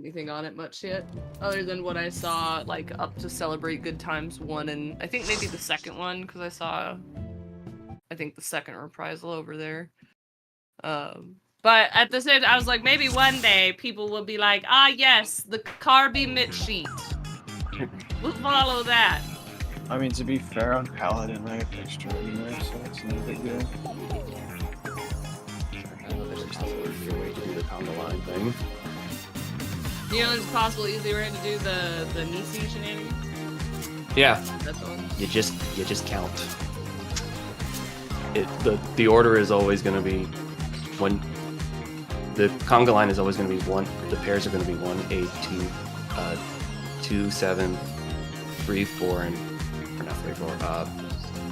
anything on it much yet, other than what I saw like up to Celebrate Good Times 1 and I think maybe the second one because I saw, I think the second reprisal over there. But at the same time, I was like, maybe one day people will be like, ah, yes, the Carby Mit sheet. We'll follow that. I mean, to be fair, on Paladin, I have extra anyway, so it's no big deal. I know there's just a easier way to do the conga line thing. You know, there's a possible easy way to do the Nisi shenanigans. Yeah. That's one. You just count. The order is always going to be one. The conga line is always going to be one. The pairs are going to be 1, 8, 2, 2, 7, 3, 4, and or not 3, 4.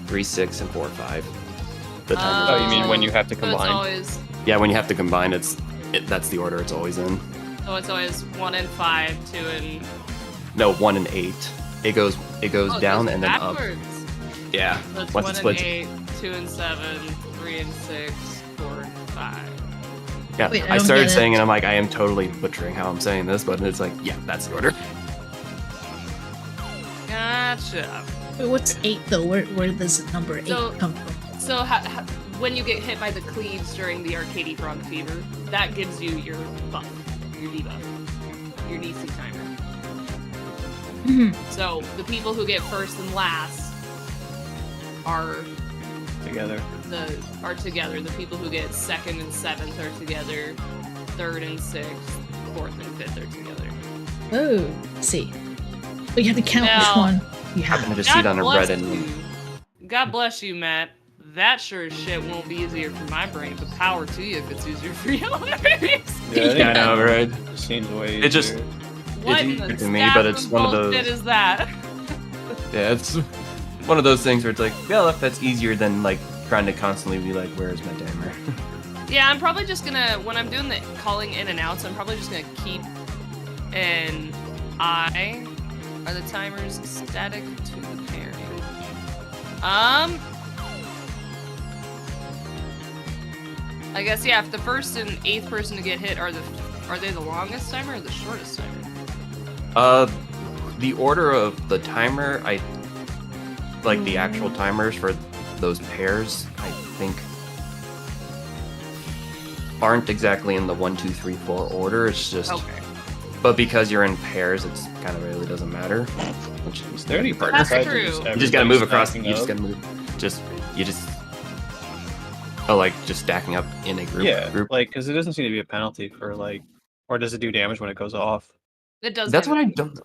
3, 6, and 4, 5. The timers. Oh, you mean when you have to So combine? it's always, Yeah, when you have to combine, that's the order it's always in. so it's always 1 and 5, 2 and. No, 1 and 8. It goes Oh, down it goes and then up. backwards. Yeah. So it's Once 1 it splits. and 8, 2 and 7, 3 and 6, 4 and 5. Yeah, Wait, I I don't started get it. saying it, I'm like, I am totally butchering how I'm saying this, but it's like, yeah, that's the order. Gotcha. Wait, what's 8 though? Where does number 8 So- come from? So when you get hit by the cleaves during the Arcady Bronc Fever, that gives you your buff, your debuff, your DC timer. Mhm. So the people who get first and last are Together. together. The people who get second and seventh are together. Third and sixth, fourth and fifth are together. Oh, I see. But you have to count which Now- one you I'm have. gonna just see it on a bread bless and you. God bless you, Matt. That sure as shit won't be easier for my brain, but power to you if it's easier for yours. yeah, I know, right? Seems way It just- easier. What in easier the to me, but it's staff one of bullshit those- is that? Yeah, it's one of those things where it's like, yeah, that's easier than like trying to constantly be like, where's my timer? Yeah, I'm probably just gonna, when I'm doing the calling in and outs, I'm probably just gonna keep an eye. Are the timers static to the pairing? I guess, yeah, if the first and 8th person to get hit are they the longest timer or the shortest timer? The order of the timer, like the actual timers for those pairs, I think aren't exactly in the 1, 2, 3, 4 order. It's just, Okay. but because you're in pairs, it's kind of really doesn't matter. Which Is there any partner That's fight true. that you just gotta move across. stacking You just up? gotta move. Oh, like just stacking up in a group. Yeah, Group. like, because it doesn't seem to be a penalty for, like, or does it do damage when it goes off? It does. That's have what I a- don't.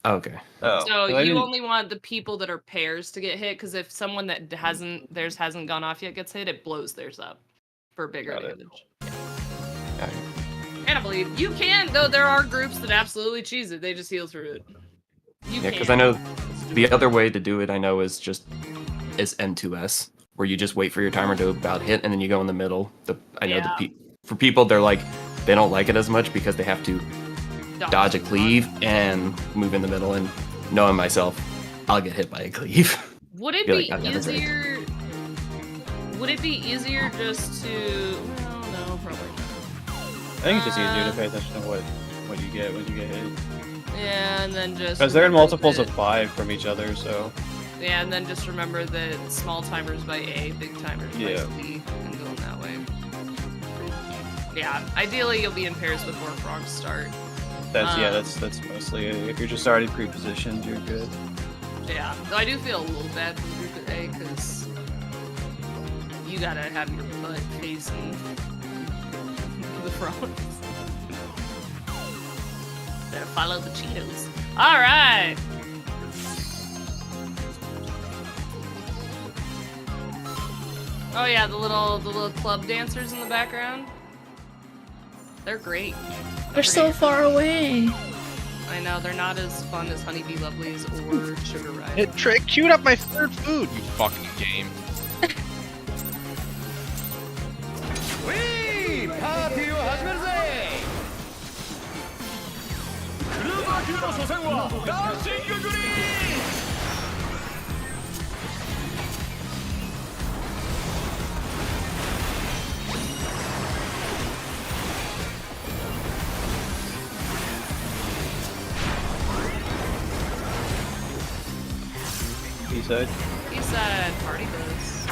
Oh, okay. Oh. So well, I you didn't- only want the people that are pairs to get hit, because if someone that theirs hasn't gone off yet gets hit, it blows theirs up for bigger Got it. damage. Got it. And I believe you can, though there are groups that absolutely cheese it. They just heal through it. You Yeah, can. because I know the other way to do it. I know is M2S, where you just wait for your timer to about hit, and then you go in the middle. I know Yeah. for people, they don't like it as much because they have to dodge a cleave and move in the middle. And knowing myself, I'll get hit by a cleave. Would it Feel be like I've never tried. easier? Would it be easier just to? Well, no, probably not. I think it's just easier to pay attention to what you get when you get hit. Yeah, and then just Because they're in remember multiples that- of 5 from each other, so. Yeah, and then just remember that small timers by A, big timers by Yeah. C, and going that way. Yeah, ideally you'll be in pairs before frogs start. That's mostly it. If you're just already pre-positioned, you're good. Yeah, though I do feel a little bad for the group at A, because you gotta have your butt facing the frogs. Better follow the Cheetos. Alright! Oh yeah, the little club dancers in the background. They're great. They're so far away. I know, they're not as fun as Honeybee Lovelies or Sugar Ride. It queued up my third food, you fucking game. He said. He said party bus.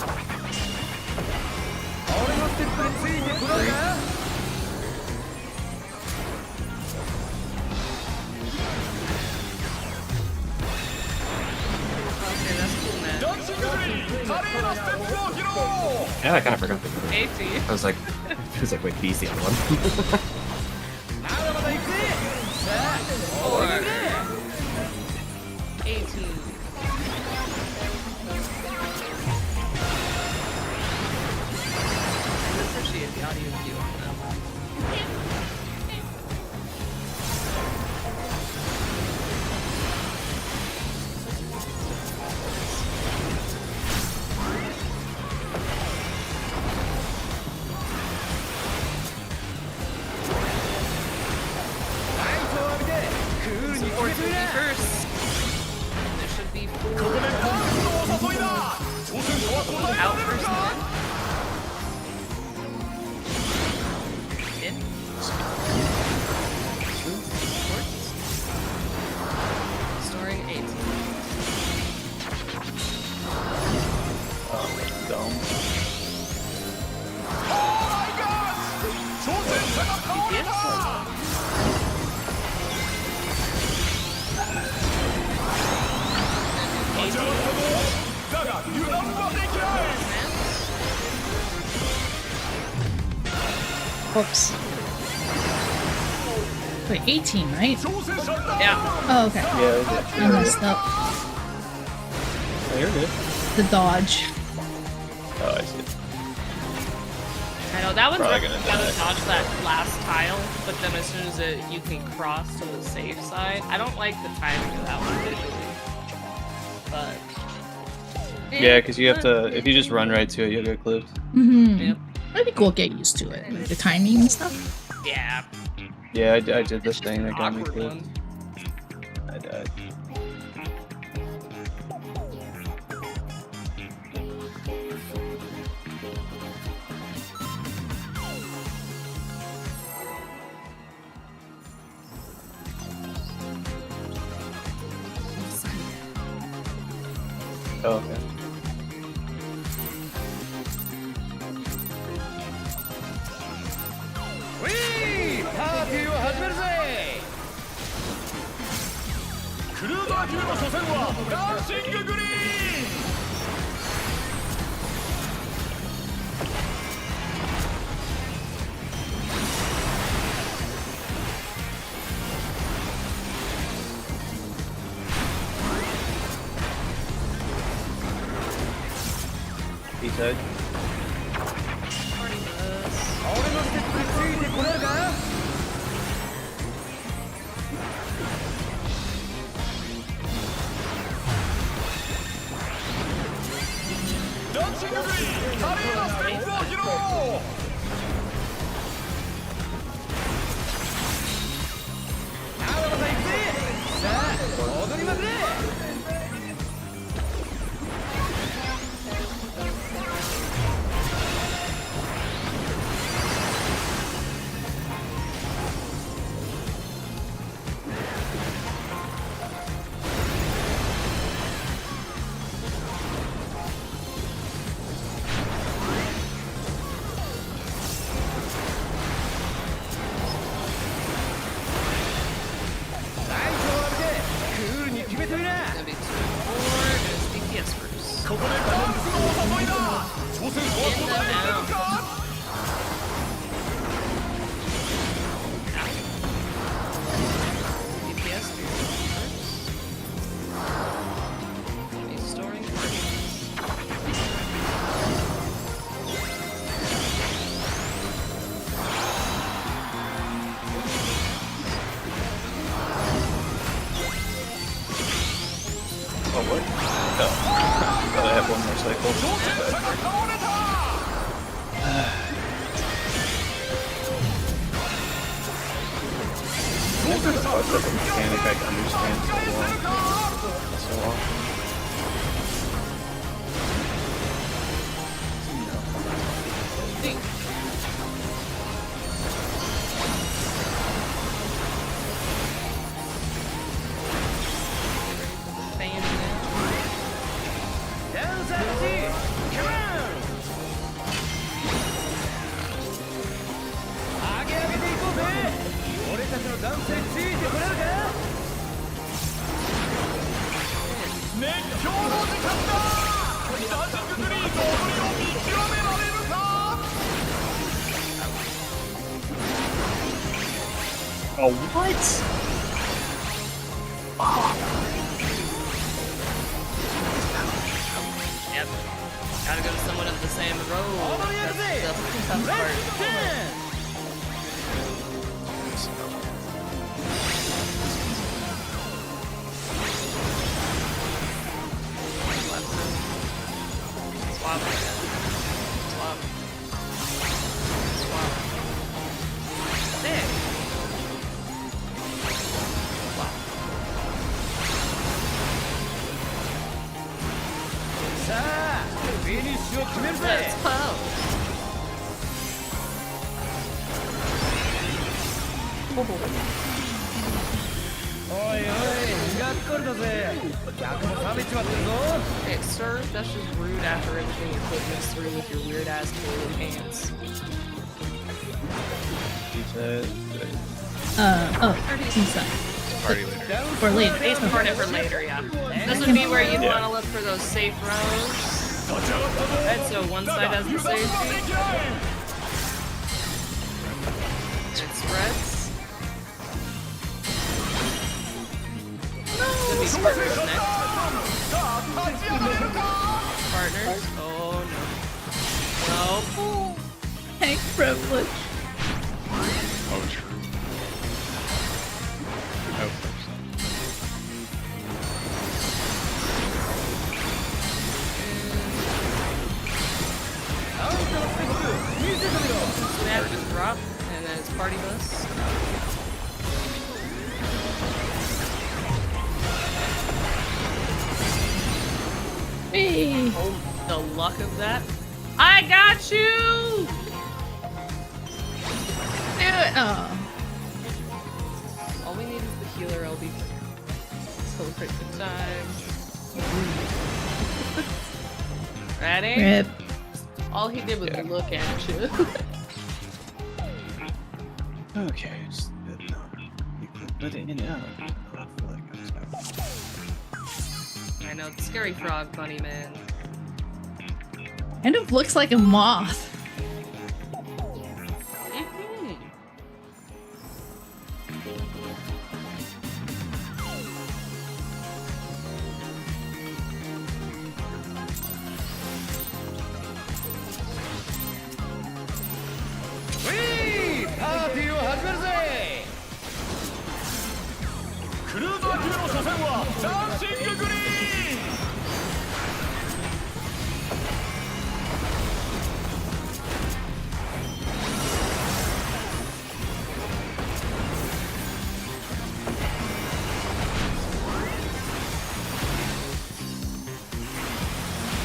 Okay, that's cool, man. Yeah, I kind of forgot. AT. I was like, wait, B's the other one. 18. I appreciate the audio view on that one. Support will be first. There should be 4 out first. In. Storing 18. Dumb. Whoops. Wait, 18, right? Yeah. Oh, okay. Yeah, I messed up. oh, you're good. The dodge. Oh, I see. I know that one's Probably rough. gonna You gotta die. dodge that last tile, but then as soon as you can cross to the safe side. I don't like the timing of that one visually, but Yeah, because you have to. If you just run right to it, you'll get clipped. Mm-hmm. Yep. I think we'll get used to it. Like the timing and stuff. Yeah, Yeah, I did this thing that got me awkward clipped. one. I died. Oh, okay. He said. Party bus. Gonna be 2 4 just DPS first. In the down. DPS first. He's storing party. Oh, what? Oh. Thought I had one more cycle. Never fucked up a mechanic I can understand so long. Think. Fan now. Oh, what? Yep. Gotta go to someone of the same road. That's the tough part. Swap. Swap. Swap. There. Swap. Let's go. Hey, sir, that's just rude after everything you're putting us through with your weird ass toilet pants. He said, Inside. Party later. Or later. Basement part for later, yeah. This would be where you want to look for those safe rows. Right, so one side has the safety. It spreads. Gonna be partners next. Partners? Oh no. No. Hank privilege. Oh, true. Oh, Snap just drop, and then it's party bus. Hey. Oh, the luck of that. I got you! Do it. Oh. All we need is the healer LB. Celebrate good time. Ready? Rip. All he did was Yeah. look at you. okay, just, you can put it in and out. I feel like I know, the scary frog bunny man. Kind of looks like a moth. Mhm.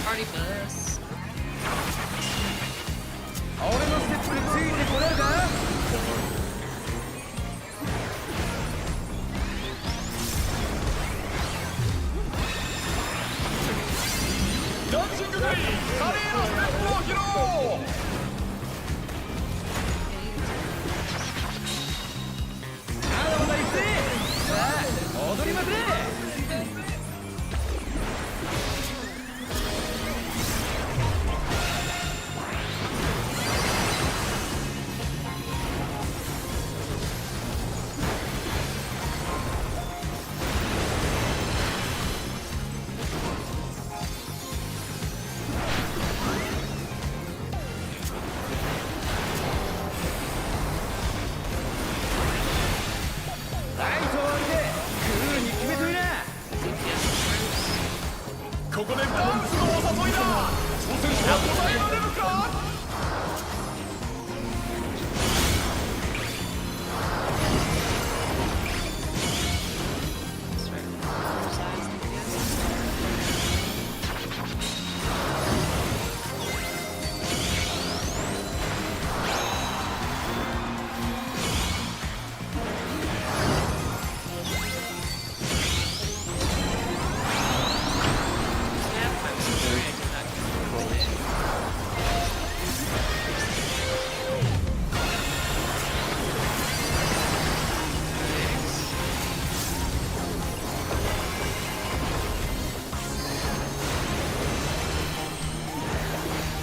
Party bus.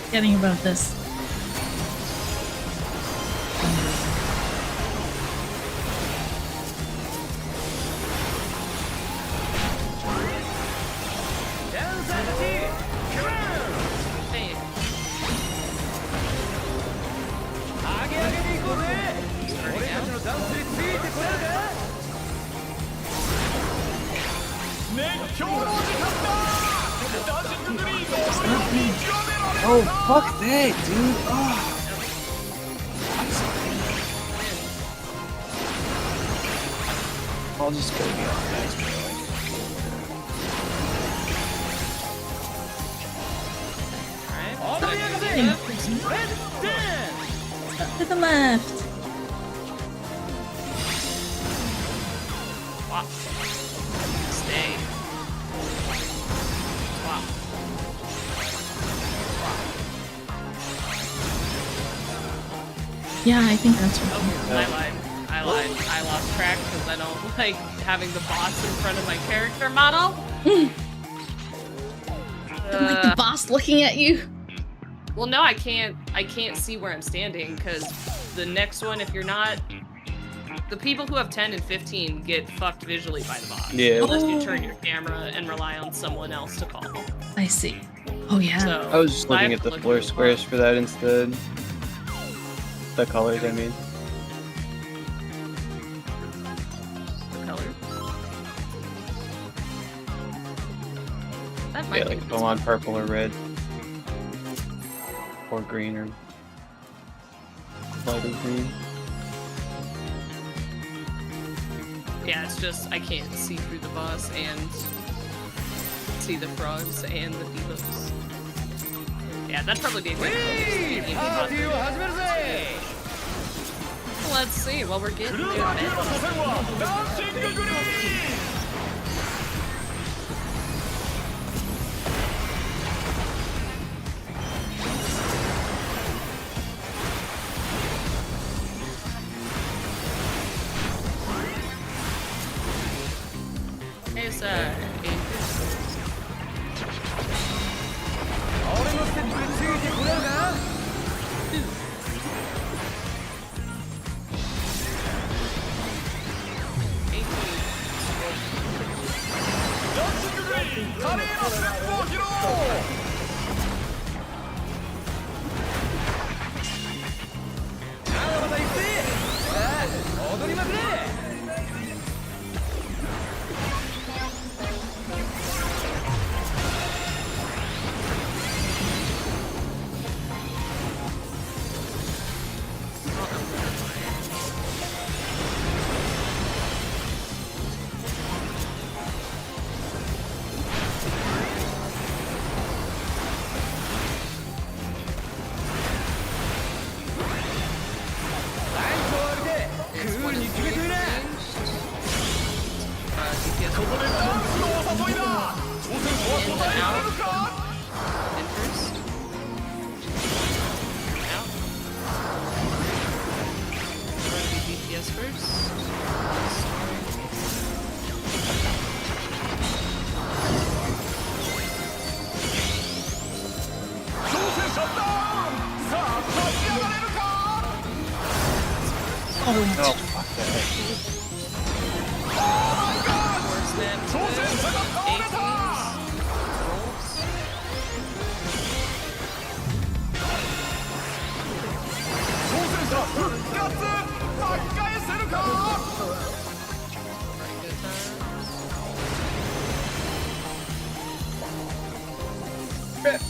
Forgetting about this. Hey, Oh, fuck that, dude. Oh. I'll just go beyond guys, To the left. swap. Stay. Swap. Yeah, I think that's right. Oh, I lied. I lost track because I don't like having the boss in front of my character model. Don't like the boss looking at you. Well, no, I can't see where I'm standing because the next one, if you're not, the people who have 10 and 15 get fucked visually by the boss. Yeah. Unless you turn your camera and rely on someone else to call. I see. Oh yeah. So I was just looking I at have the to floor look squares for that instead. The colors, I mean. the color. That might Yeah, be like go on purple or red. Or green or lighter green. Yeah, it's just I can't see through the boss and see the frogs and the debuffs. Yeah, that'd probably be a good Let's see what we're getting there. Hey, sir. Oh, fuck that.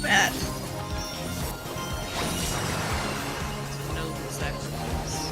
Matt. No sacrifice.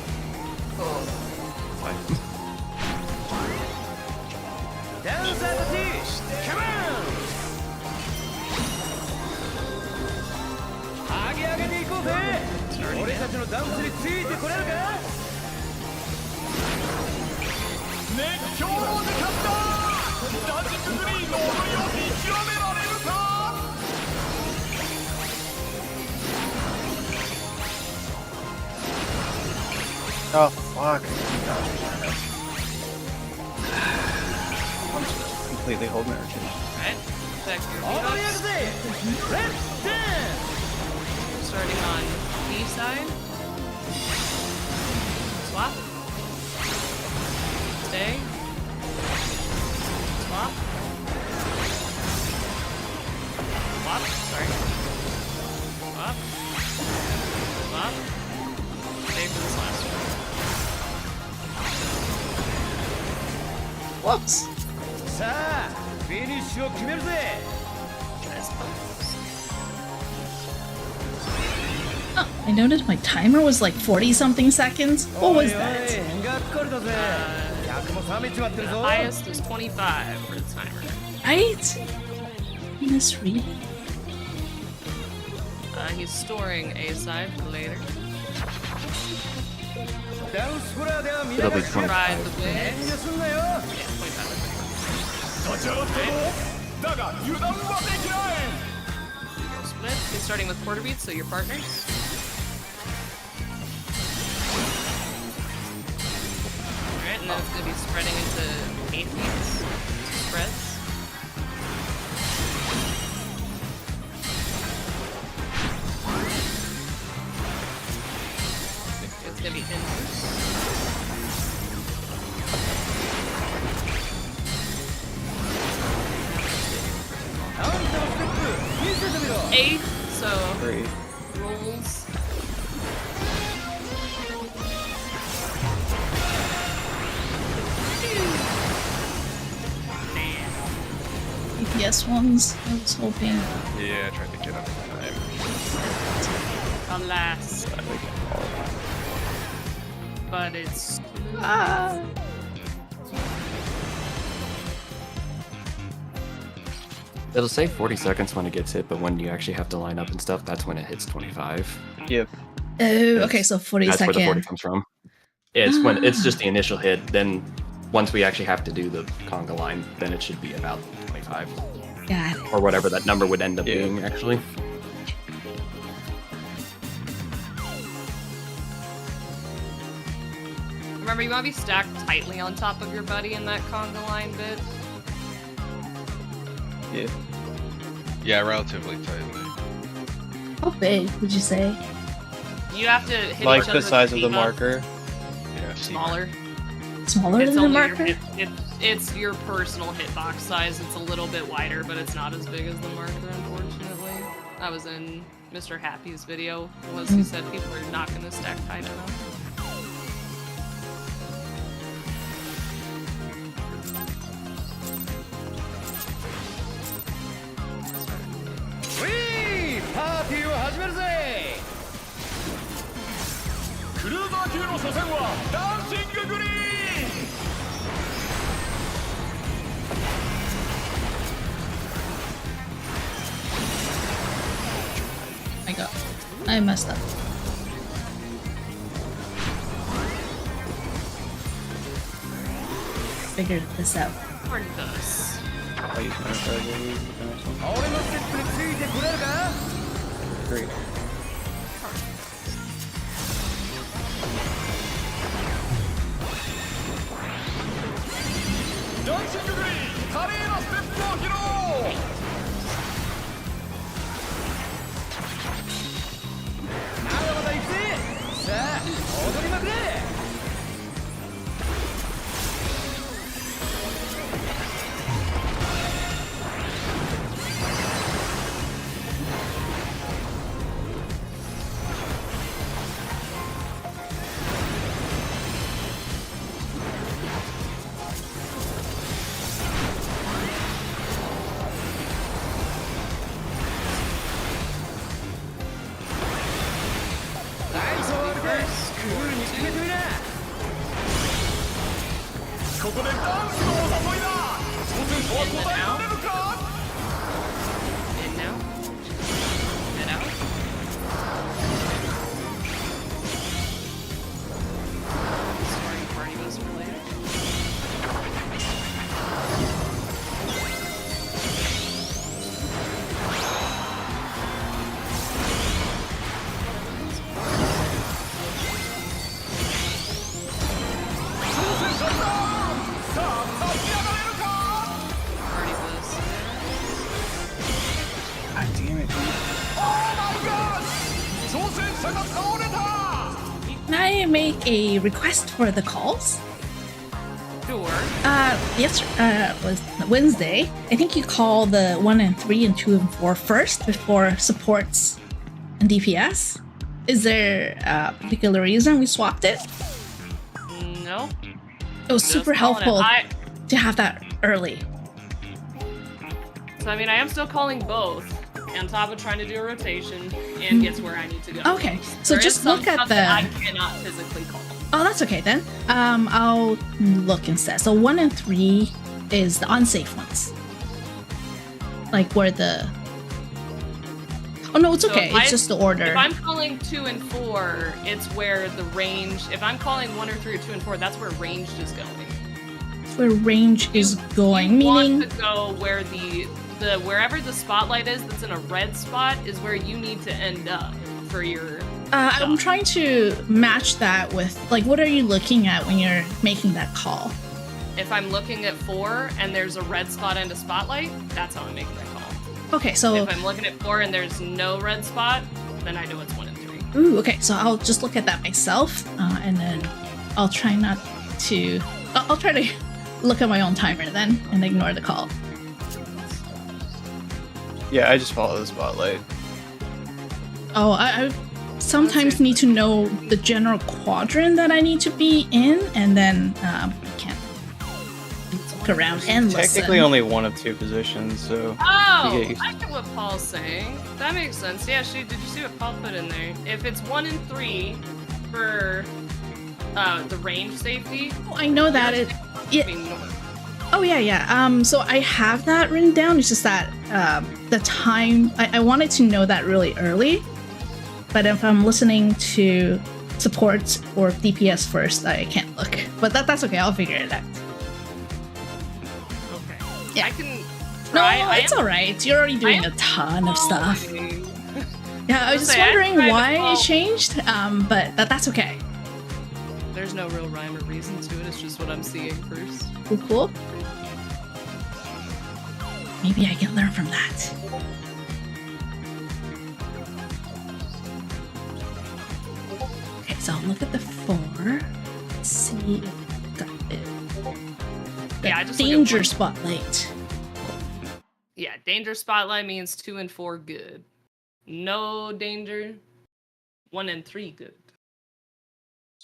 Oh, fuck. I'm just completely holding our attention. Right? Back to your debuffs. starting on B side. Swap. Stay. Swap. Swap. Sorry. Swap. Swap. Stay for this last one. Whoops. さあフィニッシュを決めるぜ Nice pose. Oh, I noticed my timer was like 40 something seconds. What was that? がっかりだぜ役も冷めちまってる The ぞ highest is 25 for the timer. Right? Misread. He's storing A side for later. ダンスフロアでは見 It'll 逃 be し 25. Ride the 遠 wave. 慮すんなよ Yeah, 25. 立ち上がったぞだが油断はできない Split. He's starting with quarter beats, so your partners. Alright, and then it's going to be spreading into 8 beats. Spreads. It's going to be inverse. Eight, so Three. rolls. EPS ones. I was hoping. Yeah, I tried to get up in time. Alas, but it's It'll say 40 seconds when it gets hit, but when you actually have to line up and stuff, that's when it hits 25. Yep. Oh, okay, so 40 That's where the 40 second. comes from. It's when it's just the initial hit. Then once we actually have to do the conga line, then it should be about 25 Got it. or whatever that number would end up Yeah. being. Actually, remember you want to be stacked tightly on top of your buddy in that conga line bit. Yeah. Yeah, relatively tightly. How big would you say? You have to hit Like each other the size with of the V-buff. marker. Yeah, see. Smaller. Smaller It's than the only your marker? it's your personal hitbox size. It's a little bit wider, but it's not as big as the marker, unfortunately. That was in Mr. Happy's video. Was he said people are not going to stack tight enough.パーティーを始めるぜクルーザー級の初戦はダンシンググリーン I got. I messed up. Figured this out. Or does. I'll use my card. Nice one. 俺のステップについてくれるか Great. Dancing Green 華麗なステップを披露まだまだ行くぜさあ踊りまくれ 最初はクールに決めてみなここでダンスのお誘いだ挑戦者は答えられるか In now. And out. Sorry, party bus for later. Party make a request for the calls? Sure. Was Wednesday. I think you call the 1 and 3 and 2 and 4 first before supports and DPS. Is there a particular reason we swapped it? No. It was super helpful to have that early. So I mean, I am still calling both, on top of trying to do a rotation and gets where I need to go. Okay, so There is just some look at stuff the. that I cannot physically call. Oh, that's okay then. I'll look instead. So 1 and 3 is the unsafe ones. Like where the. Oh no, it's So okay. if It's just the order. If I'm calling 2 and 4, it's where the range. If I'm calling 1 or 3 or 2 and 4, that's where ranged is going. It's where range is going, You meaning. want to go where the wherever the spotlight is that's in a red spot is where you need to end up for your. I'm trying to match that with like what are you looking at when you're making that call? If I'm looking at 4 and there's a red spot and a spotlight, that's how I'm making that call. Okay, so If I'm looking at 4 and there's no red spot, then I know it's 1 and 3. ooh, okay, so I'll just look at that myself, and then I'll try not to. I'll try to look at my own timer then and ignore the call. Yeah, I just follow the spotlight. Oh, I sometimes need to know the general quadrant that I need to be in, and then I can't look around and listen. Technically only one of 2 positions, so... Oh, you get- I get what Paul's saying. That makes sense. Yeah, did you see what Paul put in there? If it's 1 and 3 for the range safety, Oh, I know that it. Yeah. being north. Oh yeah. So I have that written down. It's just that the time I wanted to know that really early, but if I'm listening to support or DPS first, I can't look. But that's okay. I'll figure it out. Okay. Yeah. I can No, try. it's all right. You're already doing a ton of stuff. following. Yeah, I was just Say, I wondering tried to why follow. it changed. But that's okay. There's no real rhyme or reason to it. It's just what I'm seeing first. Cool. Maybe I can learn from that. Okay, so I'll look at the 4. Let's see. Got it. Yeah, I just look at Danger one. spotlight. Yeah, danger spotlight means 2 and 4 good. No danger, 1 and 3 good.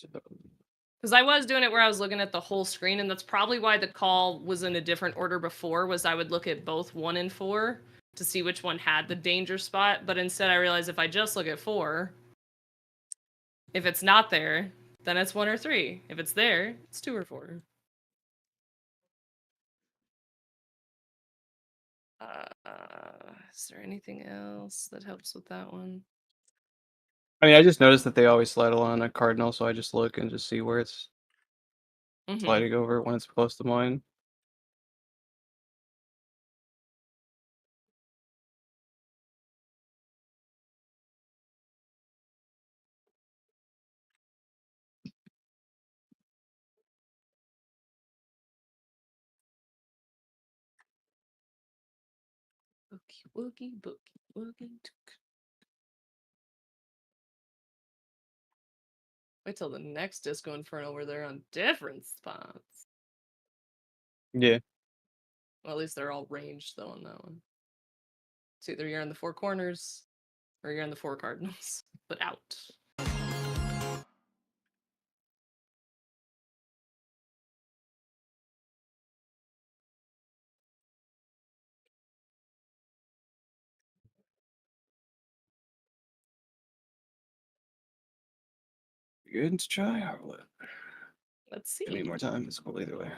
Because I was doing it where I was looking at the whole screen, and that's probably why the call was in a different order before, was I would look at both 1 and 4 to see which one had the danger spot, but instead I realized if I just look at 4, if it's not there, then it's 1 or 3. If it's there, it's 2 or 4. Is there anything else that helps with that one? I mean, I just noticed that they always slide along a cardinal, so I just look and just see where it's Mhm. sliding over when it's close to mine. Boogie, woogie, boogie, woogie. Wait till the next Disco Inferno where they're on different spots. Yeah. Well, at least they're all ranged though on that one. It's either you're in the 4 corners or you're in the 4 cardinals, but out. Good to try or what? Let's see. Give me more time. It's cool either way.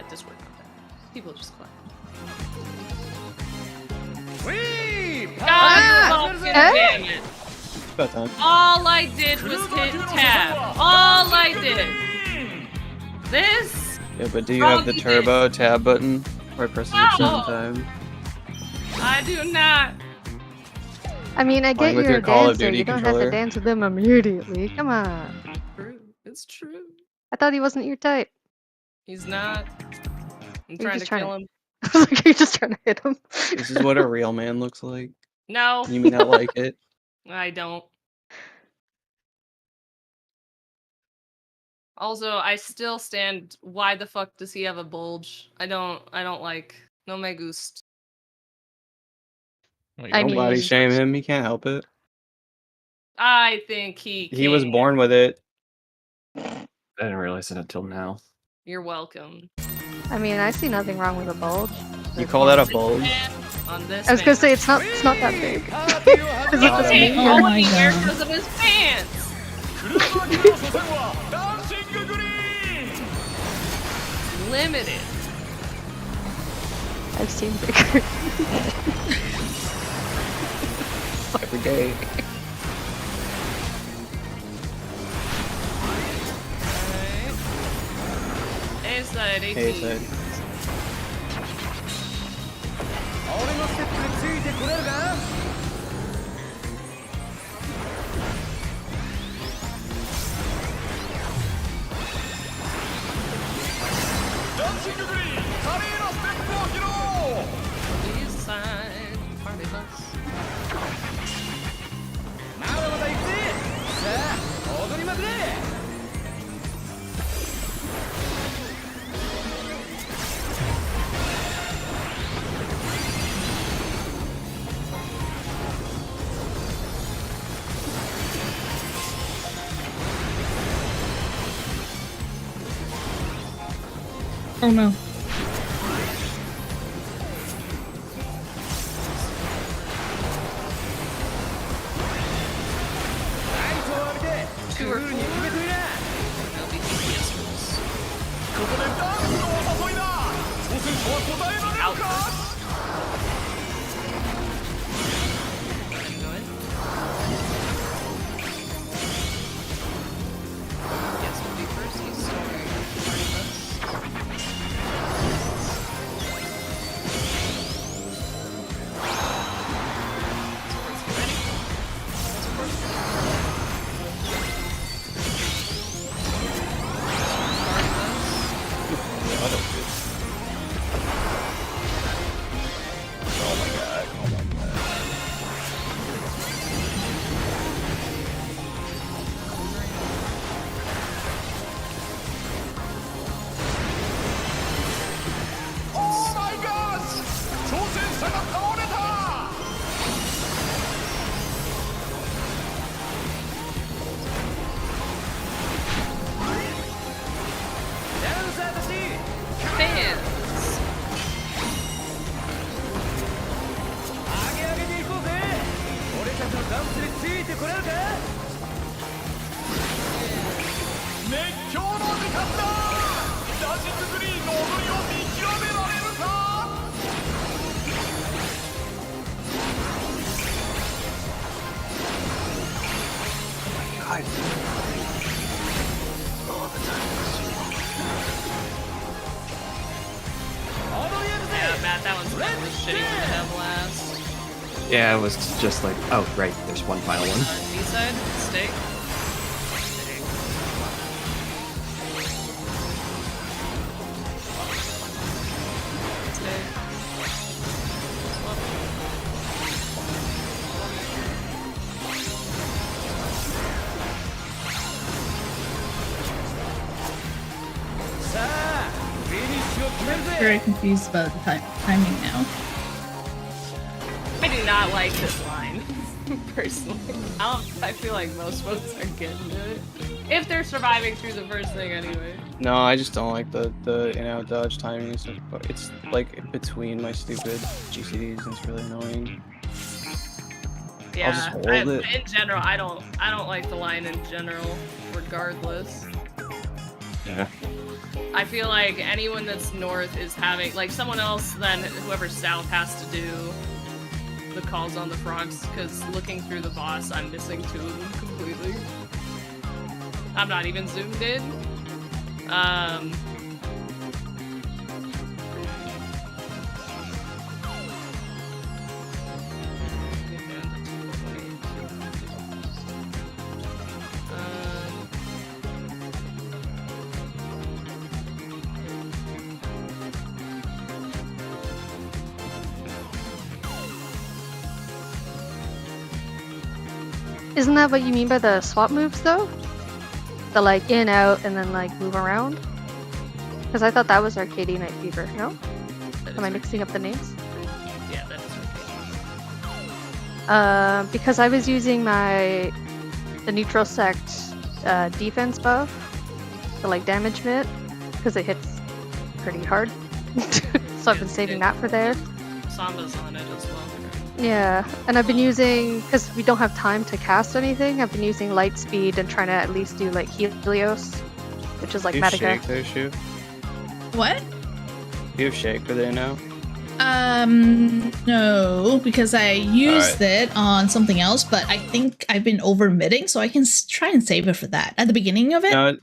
Discord content. People just clap. God fucking damn it. About time. All I did was hit tab. All I did. This? Yeah, but do you have the Froggy turbo tab button? Or press it at the No. same time? I do not. I mean, I get Playing with you're your a Call of dancer. Duty You don't have controller. to dance with them immediately. Come on. It's It's true. I thought he wasn't your type. He's not. I'm You're trying to just trying kill to- him. You're just trying to hit him. This is what a real man looks like. No, You may not like it. I don't. Also, I still stand. Why the fuck does he have a bulge? I don't like. No me gusta. Wait, I Don't body mean- shame him. He can't help it. I think he. He was can. born with it. I didn't realize it until now. You're welcome. I mean, I see nothing wrong with a bulge. You call that a bulge? On this. I was gonna man. say it's not that big. Is it He'll just take me? Oh all my he wears God. because of his pants. 車の初戦はダンシンググリーン Limited. I've seen bigger. Every day. A side, 18. Hey, said. 俺のステップについてこれるかダンシンググリーン華麗なステップを披露 East side, party bus. まだまだ行くぜさあ踊りまくれ Oh no. Two or four. That'll be TPS rules. ここでダンスのお誘いだ挑戦者は答えられるか Go ahead. Yes, will be first. He's storing party bus. Sports, get ready. Oh my god. Oh my god. Oh my gosh 挑戦者が倒れた Fans. 上げ上げていこうぜ俺たちのダンスについてこれるか熱狂の時間だダンシンググリーンの踊りを見極められるか Yeah, Matt, that one's probably shitty for the have last. Yeah, it was just like, oh, right, there's one final one. B side, steak. Very confused about the timing now. I do not like this line, personally. I feel like most folks are getting it. If they're surviving through the first thing anyway. No, I just don't like the in-out dodge timing and stuff. It's like between my stupid GCDs and it's really annoying. Yeah, just hold in it. general, I don't like the line in general, regardless. Yeah. I feel like anyone that's north is having, like, someone else, then whoever's south has to do the calls on the frogs, because looking through the boss, I'm missing two of them completely. I'm not even zoomed in. Isn't that what you mean by the swap moves though? The like in, out, and then like move around? Because I thought that was Arcade Night Fever, no? Am I mixing up the names? Yeah, that is okay. Because I was using the neutral sect defense buff, the like damage mitt, because it hits pretty hard. So I've been saving that for there. Samba's on it as well. Yeah, and I've been using, because we don't have time to cast anything, I've been using light speed and trying to at least do like Helios, which is like Do you have Medica. shake there, Shu? What? Do you have shake for there now? No, because I used it on something else, but I think I've been over mitting, so I can try and save it for that at the beginning of it. No,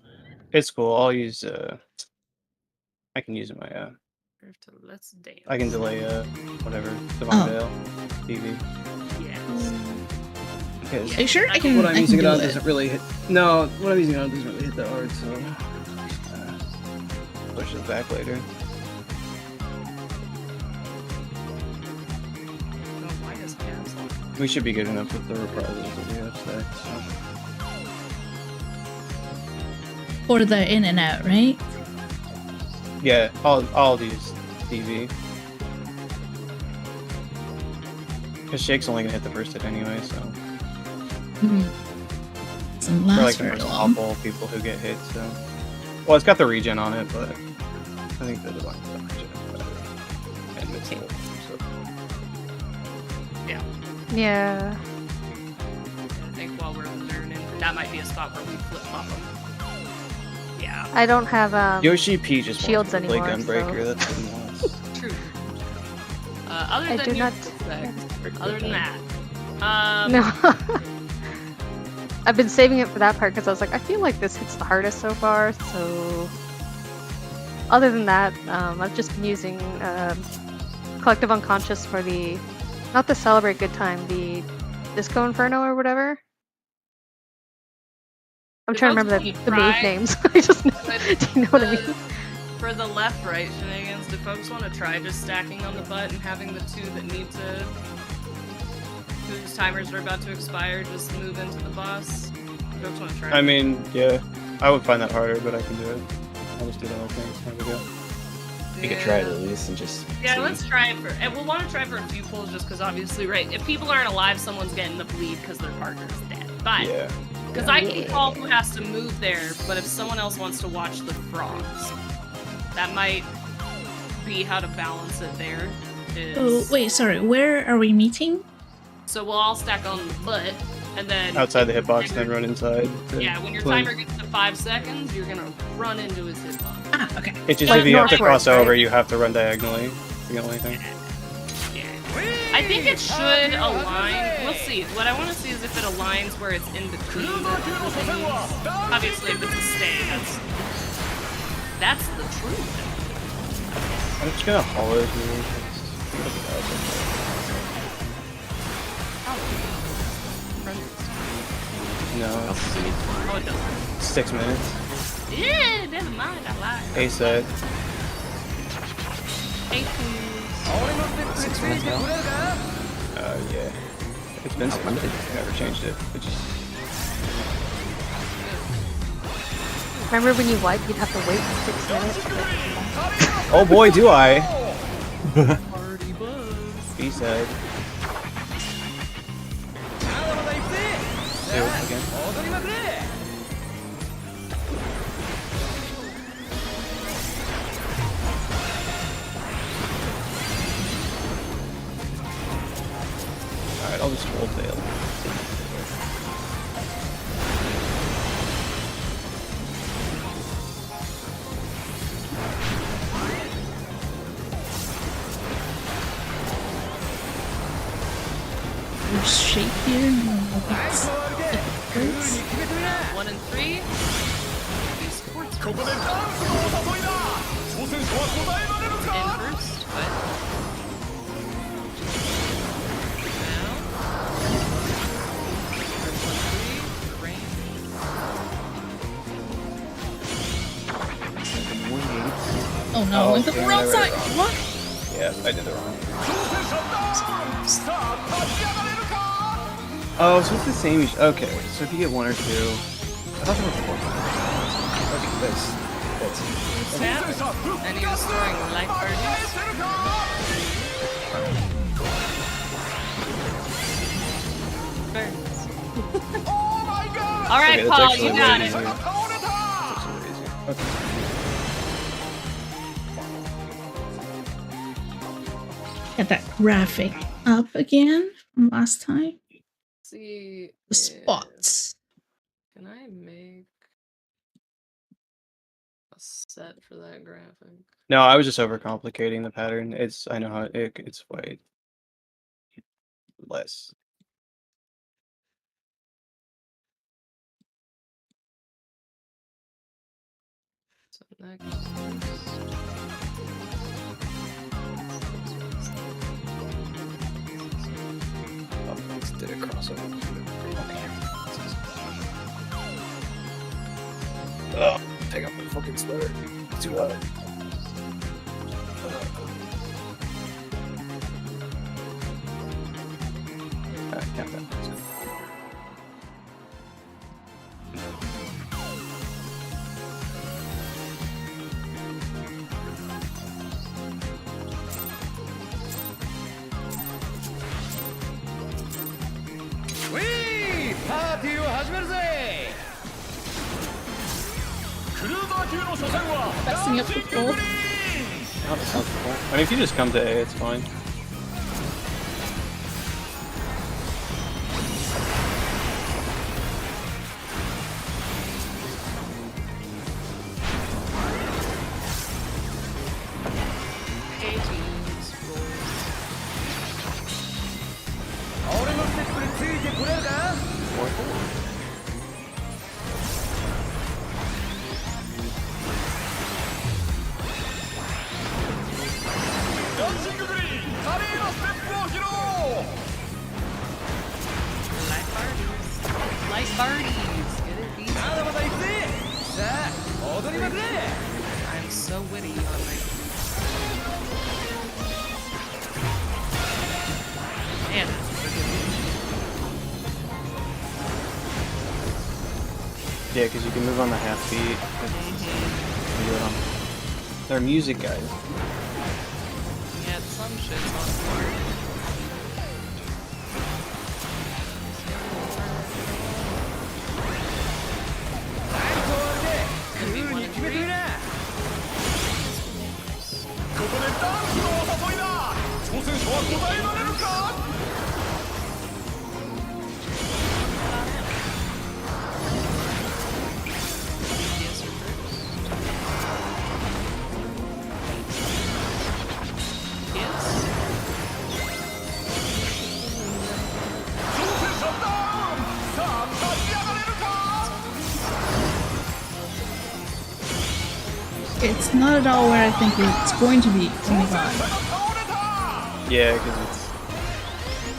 it's cool. I'll use I can use my Let's dance. I can delay whatever Divine Veil TV. Yes. Because Are you sure? I can. what I'm I using can it do on it. doesn't really hit. No, what I'm using it on doesn't really hit that hard, so push it back later. No, why is Cavs on? We should be good enough with the reprisals that we have today. So. For the in and out, right? Yeah, I'll use TV. Because Shake's only gonna hit the first hit anyway, so. Doesn't We're last like very a long. couple people who get hit, so. Well, it's got the regen on it, but I think the Divine Veil regen is better. And it's so. Yeah. I think while we're learning, that might be a spot where we flip flop them. Yeah, I don't have Yoshi P just shields wants to play anymore, Gunbreaker, so- that's what he wants. true. Other I than do your not- other than that, No. I've been saving it for that part because I was like, I feel like this hits the hardest so far, so... Other than that, I've just been using Collective Unconscious for the... Not the Celebrate Good Time, the Disco Inferno or whatever. I'm If trying to I was remember gonna the move try- names. I just know, But do you know what I mean? For the left-right shenanigans, do folks want to try just stacking on the butt and having the two that need to, whose timers are about to expire, just move into the boss? Do folks want to try? I mean, yeah, I would find that harder, but I can do it. I'll just do the whole thing. It's no big deal. You could try it at least and just. Yeah, see. let's try it for. And we'll want to try for a few pulls just because obviously, right? If people aren't alive, someone's getting the bleed because their partner's dead. But Yeah. because I can call who has to move there, but if someone else wants to watch the frogs, that might be how to balance it there. Oh, wait, sorry. Where are we meeting? So we'll all stack on the butt, and then Outside the hitbox, then run inside. to Yeah, when your play. timer gets to 5 seconds, you're gonna run into his hitbox. Ah, okay. It's just Like if you have to northwards, cross over, right? you have to run diagonally. It's the only thing. Yeah. I think it should align. We'll see. What I want to see is if it aligns where it's in between the things. Obviously, if it's a stay, that's the truth. I'm just gonna hollow through. No, I'll see. Oh, it doesn't. 6 minutes. Yeah, never mind. I lied. A side. Thank you. 6 minutes now. Yeah. It's been 6 minutes. Never changed it. It just. Remember when you wipe, you'd have to wait 6 minutes for it to come back? Oh boy, do I! Party buzz. B side. Again. Alright, I'll just full fail. There's shape here. No, that's difference. 1 and 3. These sports ここでダンスのお誘いだ挑戦者は答えられる in か first, but now. First 1, 3. Rain. Oh no, Oh, went the yeah, wrong I read it side. wrong. What? Yeah, I did it wrong. 挑戦者ダウンさあ立ち上がれるか Oh, so it's the same each. Okay, so if you get 1 or 2, I thought there were 4. Okay, that's Snap. And he was throwing light parties. Fair. All right, okay, that's Paul, actually you got way it. easier. That's actually way easier. Okay. Get that graphic up again from last time. See The if- spots. Can I make a set for that graphic? No, I was just overcomplicating the pattern. I know how it's way less. So next. Oh, let's did a crossover. Okay. Oh, take off my fucking sweater. It's too hot. Alright, count that. Messing up the floor. Oh, that sounds cool. I mean, if you just come to A, it's fine. Light parties. Get it easy. I'm so witty on my. Man, Yeah, because you can move on the half beat. You do it on. They're music guys. yeah, some shit's on board. It's not at all where I think it's going to be. Oh my god. Yeah, because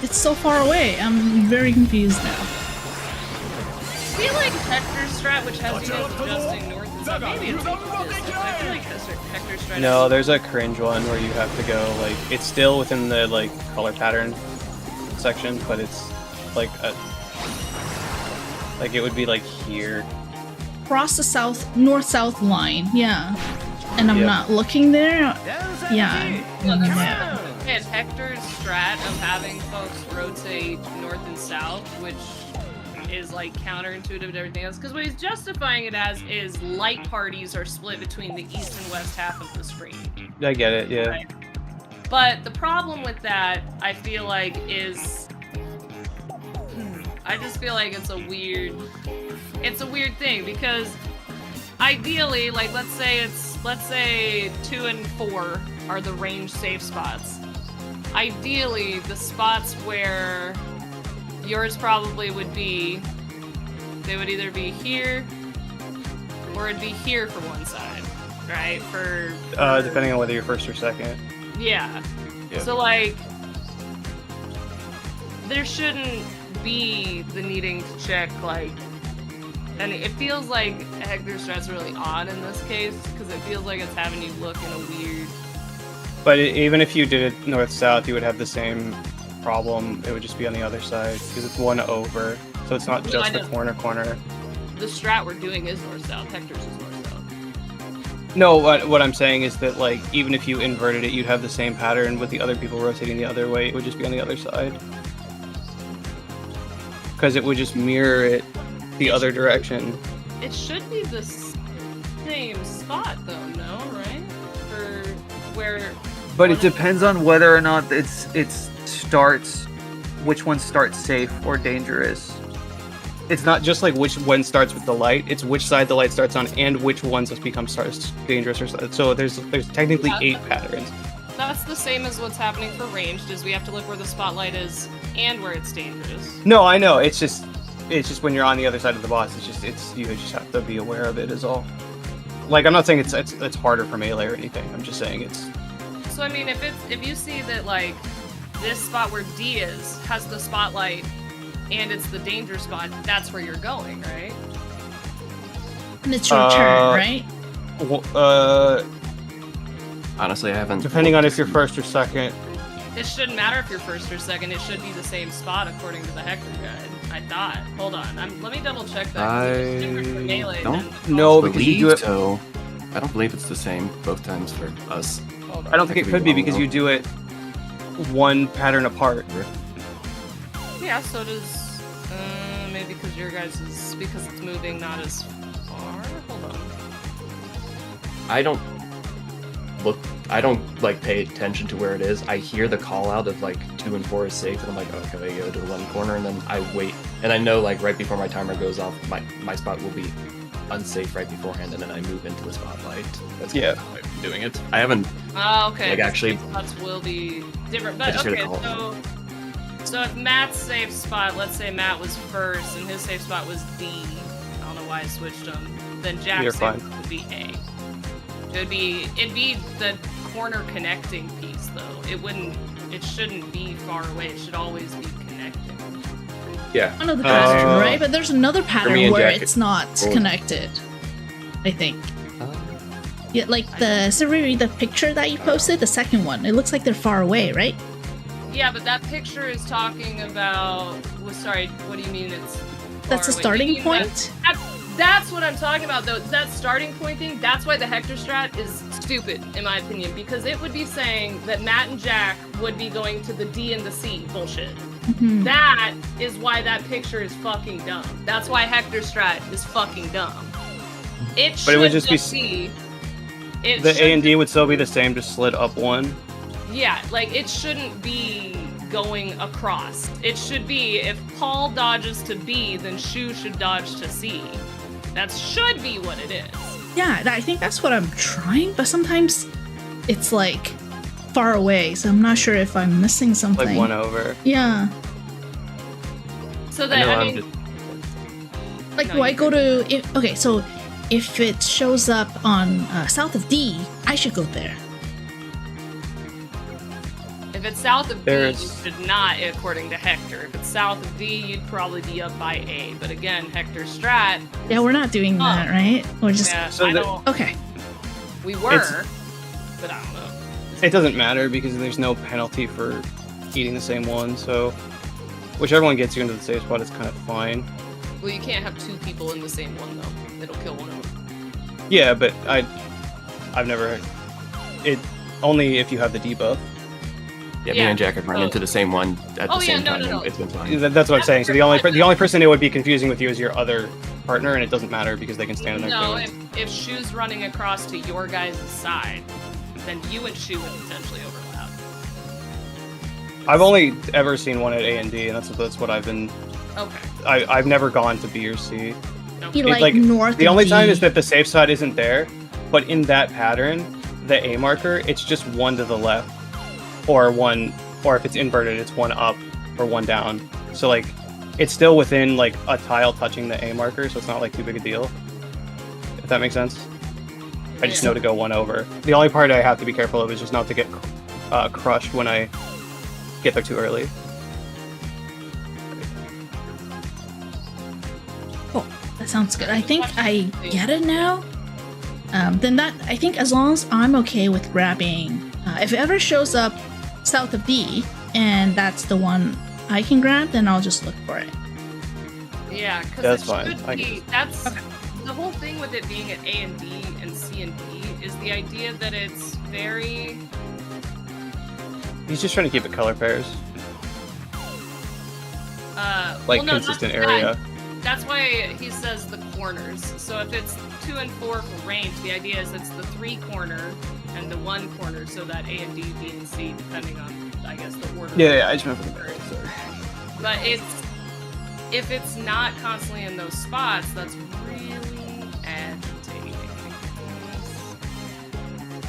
It's so far away. I'm very confused now. I feel like Hector's strat, which has you guys adjusting north and south. Maybe it's like this. I feel like Hector's strat. no, there's a cringe one where you have to go like it's still within the like color pattern section, but it's like it would be like here. Cross the north-south line. Yeah. And I'm Yep. not looking there. Yeah. And Hector's strat of having folks rotate north and south, which is like counterintuitive to everything else, because what he's justifying it as is light parties are split between the east and west half of the screen. I get it, yeah. Right? But the problem with that, I feel like, is I just feel like it's a weird thing, because ideally, like let's say 2 and 4 are the range safe spots. Ideally, the spots where yours probably would be, they would either be here or it'd be here for one side, right? For Depending on whether you're first or second. yeah. Yeah. So like, there shouldn't be the needing to check like, and it feels like Hector's strat's really odd in this case because it feels like it's having you look in a weird. But even if you did it north-south, you would have the same problem. It would just be on the other side because it's 1 over, so it's not Yeah, just I the know. corner. The strat we're doing is north-south. Hector's is north-south. No, what I'm saying is that like even if you inverted it, you'd have the same pattern with the other people rotating the other way. It would just be on the other side because it would just mirror it the other direction. It should be the same spot, though, no? Right? For where... But it one of- depends on whether or not it starts, which one starts safe or dangerous. It's not just like which one starts with the light; it's which side the light starts on and which ones starts dangerous or so. There's technically Yeah. 8 patterns. That's the same as what's happening for ranged, is we have to look where the spotlight is and where it's dangerous. No, I know. It's just when you're on the other side of the boss. You just have to be aware of it. Is all. Like I'm not saying it's harder for melee or anything. I'm just saying it's. So I mean, if you see that like this spot where D is has the spotlight and it's the danger spot, that's where you're going, right? And it's your turn, right? Honestly, I haven't. Depending on looked if you're to first or second. It shouldn't matter if you're first or second. It should be the same spot according to the Hector guide. I thought. Hold on. Let me double check that. 'cause if it's different for melee, don't then- No, see. because you do Believe it. so. I don't believe it's the same both times for us. Hold on. I don't think I it could could be be wrong, because though. you do it one pattern apart. Yeah, so does maybe because your guys is because it's moving not as far. Hold on. I don't like pay attention to where it is. I hear the call out of like 2 and 4 is safe, and I'm like, okay, I go to the one corner, and then I wait, and I know like right before my timer goes off, my spot will be unsafe right beforehand, and then I move into the spotlight. That's kind of how I've been doing it. I haven't. Oh, okay. Like, the actually- safe spots will be different, I but just heard okay. a call. So if Matt's safe spot, let's say Matt was first, and his safe spot was D. I don't know why I switched them. Then You're Jack's safe fine. would be A. It'd be the corner connecting piece though. It shouldn't be far away. It should always be connecting. Yeah. One of the pattern, Uh, right? But there's another me pattern and where Jack, it's not both. connected. I think. Yeah, like so read the picture that you posted, the second one. It looks like they're far away, right? Yeah, but that picture is talking about. Well, sorry, what do you mean it's? That's a far away? starting You mean point. That's what I'm talking about, though. That starting point thing, that's why the Hector strat is stupid, in my opinion, because it would be saying that Matt and Jack would be going to the D and the C bullshit. Mhm. That is why that picture is fucking dumb. That's why Hector strat is fucking dumb. It should But it would just be it The should A and D would still be the same, just slid up 1. Yeah, like it shouldn't be going across. It should be if Paul dodges to B, then Shu should dodge to C. That should be what it is. Yeah, I think that's what I'm trying, but sometimes it's like far away, so I'm not sure if I'm missing something. Like 1 over. Yeah. So that I mean, Like, No, do I you go to? Okay, so if it shows up on south of D, I should go there. if it's south of D, There's- you should not, according to Hector. If it's south of D, you'd probably be up by A. But again, Hector's strat. Yeah, we're not doing that, right? We're just Yeah, So I the- don't. okay. We were, but I don't know. It doesn't matter because there's no penalty for eating the same one, so whichever one gets you into the safe spot is kind of fine. Well, you can't have 2 people in the same one though. It'll kill one of them. Yeah, but I've never it only if you have the debuff. Yeah, me Yeah, and Jack have run so- into the same one at Oh, the yeah, same no, time, no, no. and it's been fine. That's what I'm saying. So the only person it would be confusing with you is your other partner, and it doesn't matter because they can stand in their No, field. if Shu's running across to your guys' side, then you and Shu would potentially overlap. I've only ever seen one at A and D, and that's what I've been. Okay. I've never gone to B or C. Be It's like, like, north. The of only D. time is that the safe side isn't there, but in that pattern, the A marker, it's just 1 to the left, or if it's inverted, it's 1 up or 1 down. So like, it's still within like a tile touching the A marker, so it's not like too big a deal. If that makes sense. I just Yeah. know to go 1 over. The only part I have to be careful of is just not to get crushed when I get there too early. Cool. That sounds good. I think I get it now. Then that I think as long as I'm okay with grabbing, if it ever shows up south of D and that's the one I can grab, then I'll just look for it. Yeah, because That's it fine. should I be. can That's the whole thing with it being at A and D and C and D is the idea that it's very. He's just trying to keep it color pairs, like well, no, not consistent that. area. That's why he says the corners. So if it's 2 and 4 for range, the idea is it's the 3 corner and the 1 corner, so that A and D, B and C, depending on, I guess, the order. Yeah, I just remember the barrier. Sorry. But if it's not constantly in those spots, that's really agitating.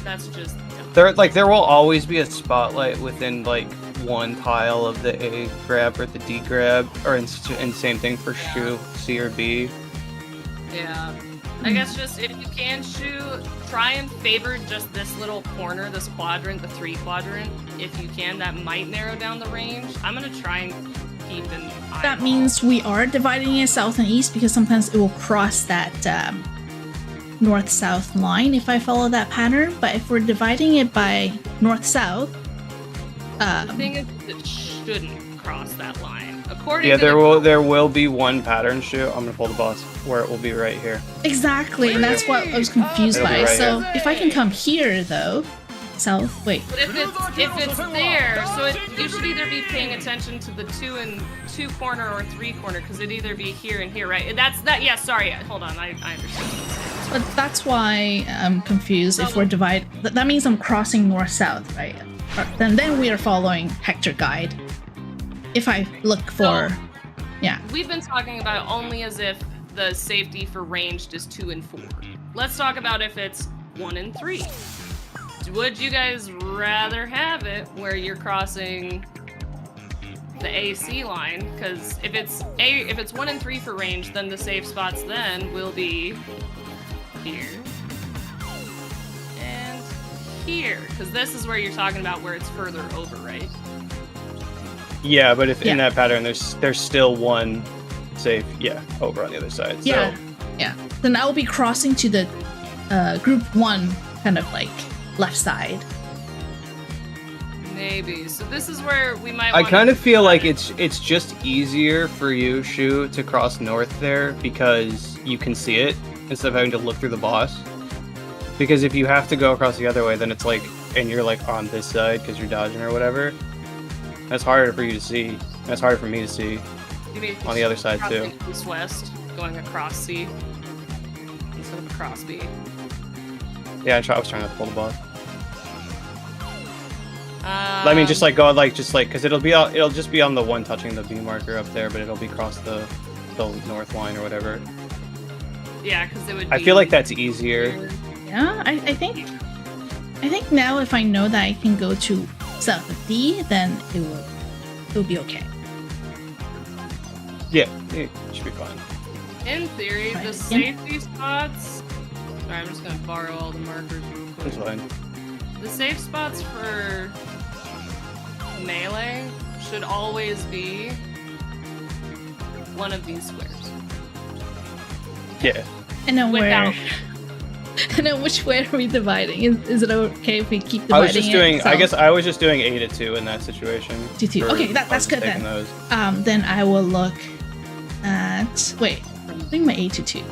That's just dumb. There will always be a spotlight within like one tile of the A grab or the D grab, and same thing for shoe C or B. Yeah. I guess just if you can shoot, try and favor just this little corner, this quadrant, the 3 quadrant. If you can, that might narrow down the range. I'm gonna try and keep an eye. That means we are dividing it south and east because sometimes it will cross that north-south line if I follow that pattern. But if we're dividing it by north-south, The thing is, it shouldn't cross that line. According Yeah, to there will be one pattern shoot. I'm gonna pull the boss where it will be right here. exactly, and that's what I was confused It'll be by. right So if I can come here though, south. Wait, But if it's there, so you should either be paying attention to the 2 corner or 3 corner, because it'd either be here and here, right? That's that. Yeah, sorry. Hold on. I understand. but that's why I'm confused. If we're that means I'm crossing north-south, right? Then we are following Hector guide. If I look for, yeah. We've been talking about it only as if the safety for ranged is 2 and 4. Let's talk about if it's 1 and 3. Would you guys rather have it where you're crossing the AC line? Because if it's 1 and 3 for range, then the safe spots then will be here and here. Because this is where you're talking about where it's further over, right? Yeah, but if in Yeah. that pattern there's still one safe, over on the other side. So Yeah. Then I will be crossing to the group 1 kind of like left side. Maybe. So this is where we might. I wanna kind of feel like decide. it's just easier for you, Shu, to cross north there because you can see it instead of having to look through the boss. Because if you have to go across the other way, then it's like, and you're like on this side because you're dodging or whatever. That's harder for you to see. That's harder for me to see You mean on the other side too. crossing east-west, going across C instead of across B. Yeah, I was trying to pull the boss. I mean, just because it'll just be on the one touching the B marker up there, but it'll be across the north line or whatever. Yeah, because it would. I feel like that's easier. Yeah, I think now if I know that I can go to south of D, then it will be okay. Yeah, it should be fine. In theory, Try the it again. safety spots. Sorry, I'm just gonna borrow all the markers real quick. That's fine. The safe spots for melee should always be one of these squares. Yeah. And then Without- and then which way are we dividing? Is it okay if we keep dividing I was just doing. it? I guess I was just doing 8 to 2 in that situation. 2 2. For- Okay, that's I was good taking then. those. Then I will look at. Wait, I'm doing my 8 to 2.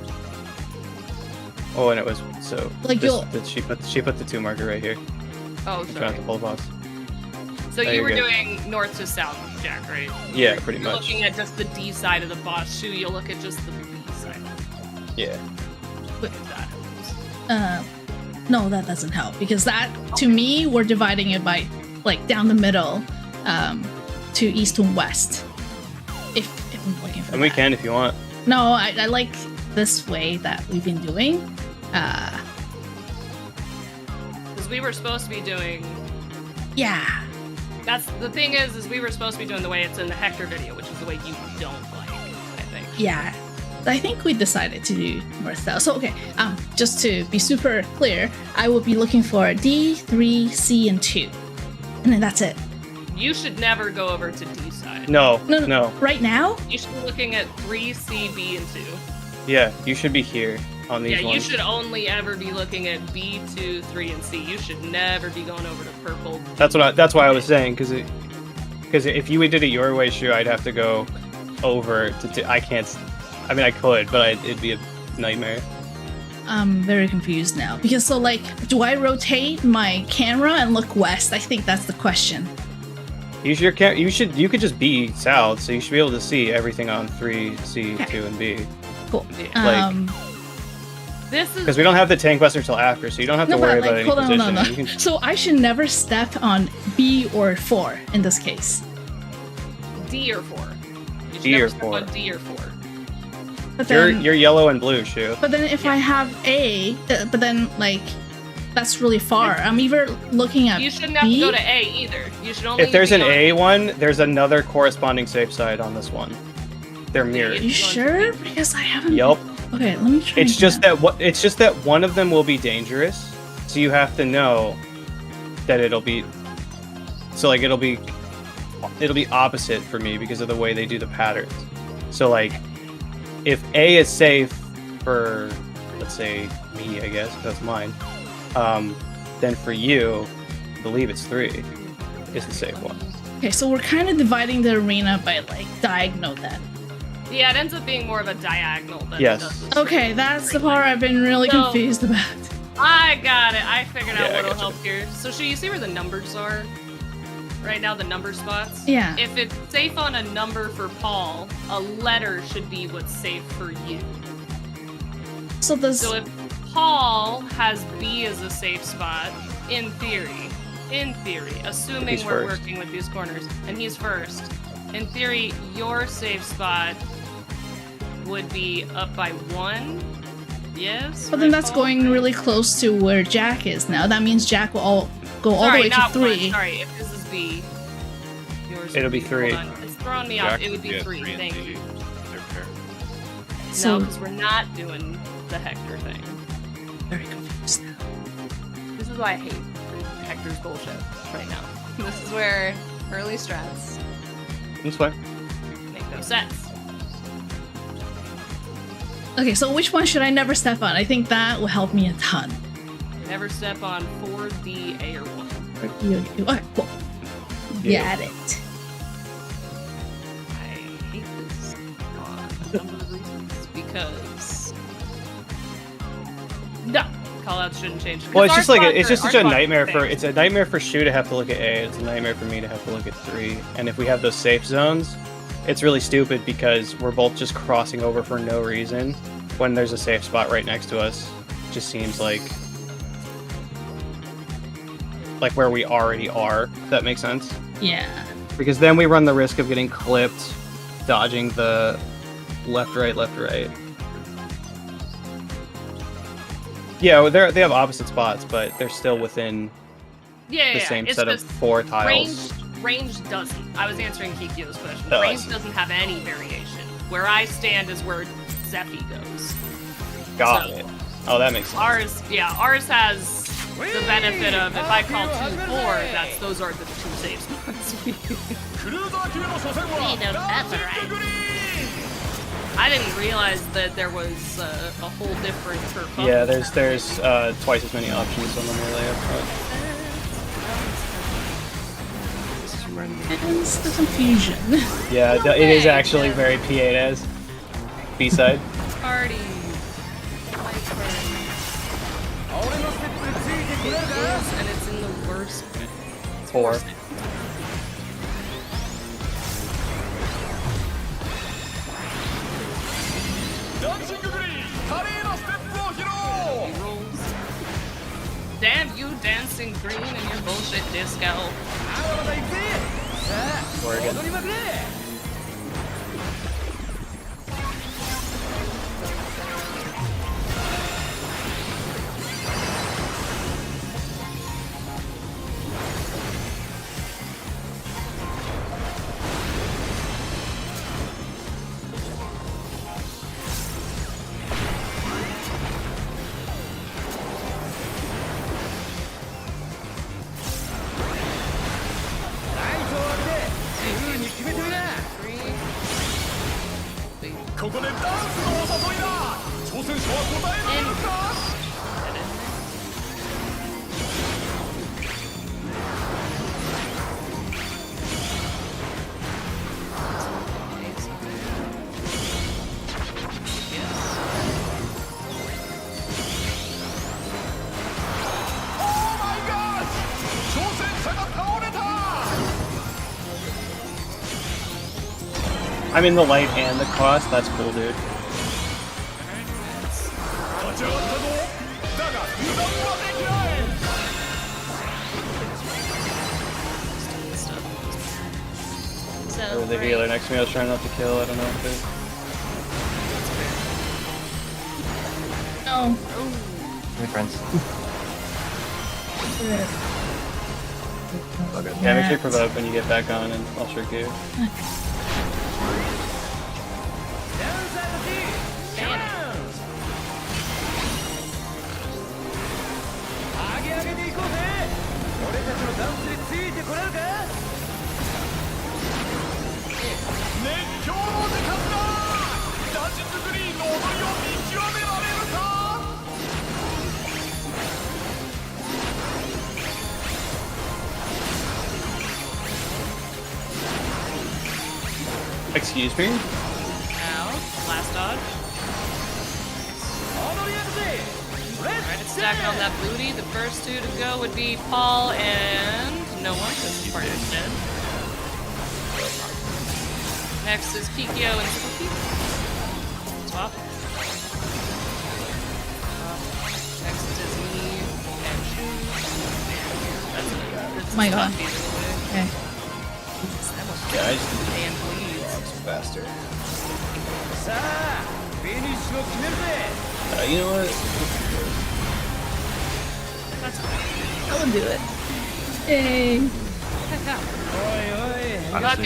Oh, and it was so. Like she put the 2 marker right here. Oh, I'm trying sorry. to pull the boss. So There you you were go. doing north to south, Jack, right? Yeah, pretty You're much. looking at just the D side of the boss. Shu, you'll look at just the B side. Yeah. If that helps. No, that doesn't help because that to me we're dividing it by like down the middle, to east and west. If I'm looking for And we that. can if you want. No, I like this way that we've been doing. Because we were supposed to be doing. Yeah. That's the thing is we were supposed to be doing the way it's in the Hector video, which is the way you don't like, I think. Yeah. I think we decided to do north south. So okay, just to be super clear, I will be looking for D, 3, C, and 2. And then that's it. You should never go over to D side. No. No. Right now? You should be looking at 3, C, B, and 2. Yeah, you should be here on these Yeah, ones. you should only ever be looking at B, 2, 3, and C. You should never be going over to purple. That's why I was saying because Because if you did it your way, Shu, I'd have to go over to. I can't. I mean, I could, but it'd be a nightmare. I'm very confused now because so like, do I rotate my camera and look west? I think that's the question. You could just be south, so you should be able to see everything on 3C, Okay. 2, and B. Cool. Like- This is Because we don't have the tank buster till after, so you don't have to No, worry but about like, any hold on, positioning. hold You on. can- So I should never step on B or 4 in this case. D or 4. You should D never or step 4. on D or 4. But You're then, yellow and blue, Shu. but then if I have A, but then like, that's really far. I'm either looking at You shouldn't have B. to go to A either. You should only If there's be an on A one, there's another corresponding safe side on this one. They're mirrored. You sure? Because I haven't. Yup. Okay, let me try. It's just that it's just that one of them will be dangerous, so you have to know that it'll be. So like it'll be opposite for me because of the way they do the patterns. So like, if A is safe for, let's say me, I guess that's mine. Then for you, I believe it's 3 is the safe one. Okay, so we're kind of dividing the arena by like diagonal then. Yeah, it ends up being more of a diagonal than Yes. it does the Okay, that's the part I've been really So- confused about. I got it. I figured out Yeah, I what'll gotcha. help here. So, should you see where the numbers are? Right now, the number spots? Yeah. If it's safe on a number for Paul, a letter should be what's safe for you. So does So, if Paul has B as a safe spot, in theory, assuming He's we're first. working with these corners, and he's first, in theory, your safe spot would be up by 1. Yes? but then right, that's Paul? going really close to where Jack is now. That means Jack will go all the way to not 3. 1. Sorry, if this is B, yours It'll would be 3. Hold on. It's throwing me off. Jack It would be get 3. and Thank D. you. They're fair. No, So because we're not doing the Hector thing. very confused now. This is why I hate Hector's bullshit right now. This is where early strats That's fine. make no sense. Okay, so which one should I never step on? I think that will help me a ton. Never step on 4, D, A, or 1. Okay, cool. Yeah. Got it. I hate this on a number of reasons because no, callouts shouldn't change. Well, it's Because just like our it's just spots such a are nightmare for fixed. it's a nightmare for Shu to have to look at A. It's a nightmare for me to have to look at 3. And if we have those safe zones, it's really stupid because we're both just crossing over for no reason when there's a safe spot right next to us. It just seems like where we already are. If that makes sense. Yeah. Because then we run the risk of getting clipped, dodging the left, right. Yeah, well, they have opposite spots, but they're still within yeah, the yeah, same it's set of just 4 tiles. range doesn't. I was answering Kikyo's question. Oh, I Range see. doesn't have any variation. Where I stand is where Zephy goes. Got So- it. Oh, that makes sense. Ours has the benefit of if I call 2-4, those are the 2 safe spots. クルーザー級の初戦は We know that's right. I didn't realize that there was a whole different kerfuffle. Yeah, there's twice as many options on the melee up front. This is reminding me. Hence the confusion. Yeah, No it is way. actually very P8 B-side. Party. Like party. 俺のステップについてくれる It か is, and it's in the worst. 4. ダンシンググリーン華麗なステップを披露 He rolls. Damn you, dancing green, and your bullshit disco. まだまだ行くぜさあ Oregon. 踊りまくれ ここでダンスのお誘いだ挑戦者は答えられるか He I mean, the light and the cost, that's cool, dude. 立ち上がったぞだが油断はできない There was a healer next to me I was trying not to kill, I don't know if it... No. Hey, friends. Yeah, make sure you provoke when you get back on and I'll shrink you. Excuse me? Now, last dodge. Alright, it's stacking on that booty. The first two to go would be Paul and no one, because his partner's dead. Next is Pikio and Spooky. Swap. Next is me and Shu. That's Oh my god. Okay. Yeah, I just... And bleeds. Faster. you know what? That's fine. I will do it. Yay. Honestly,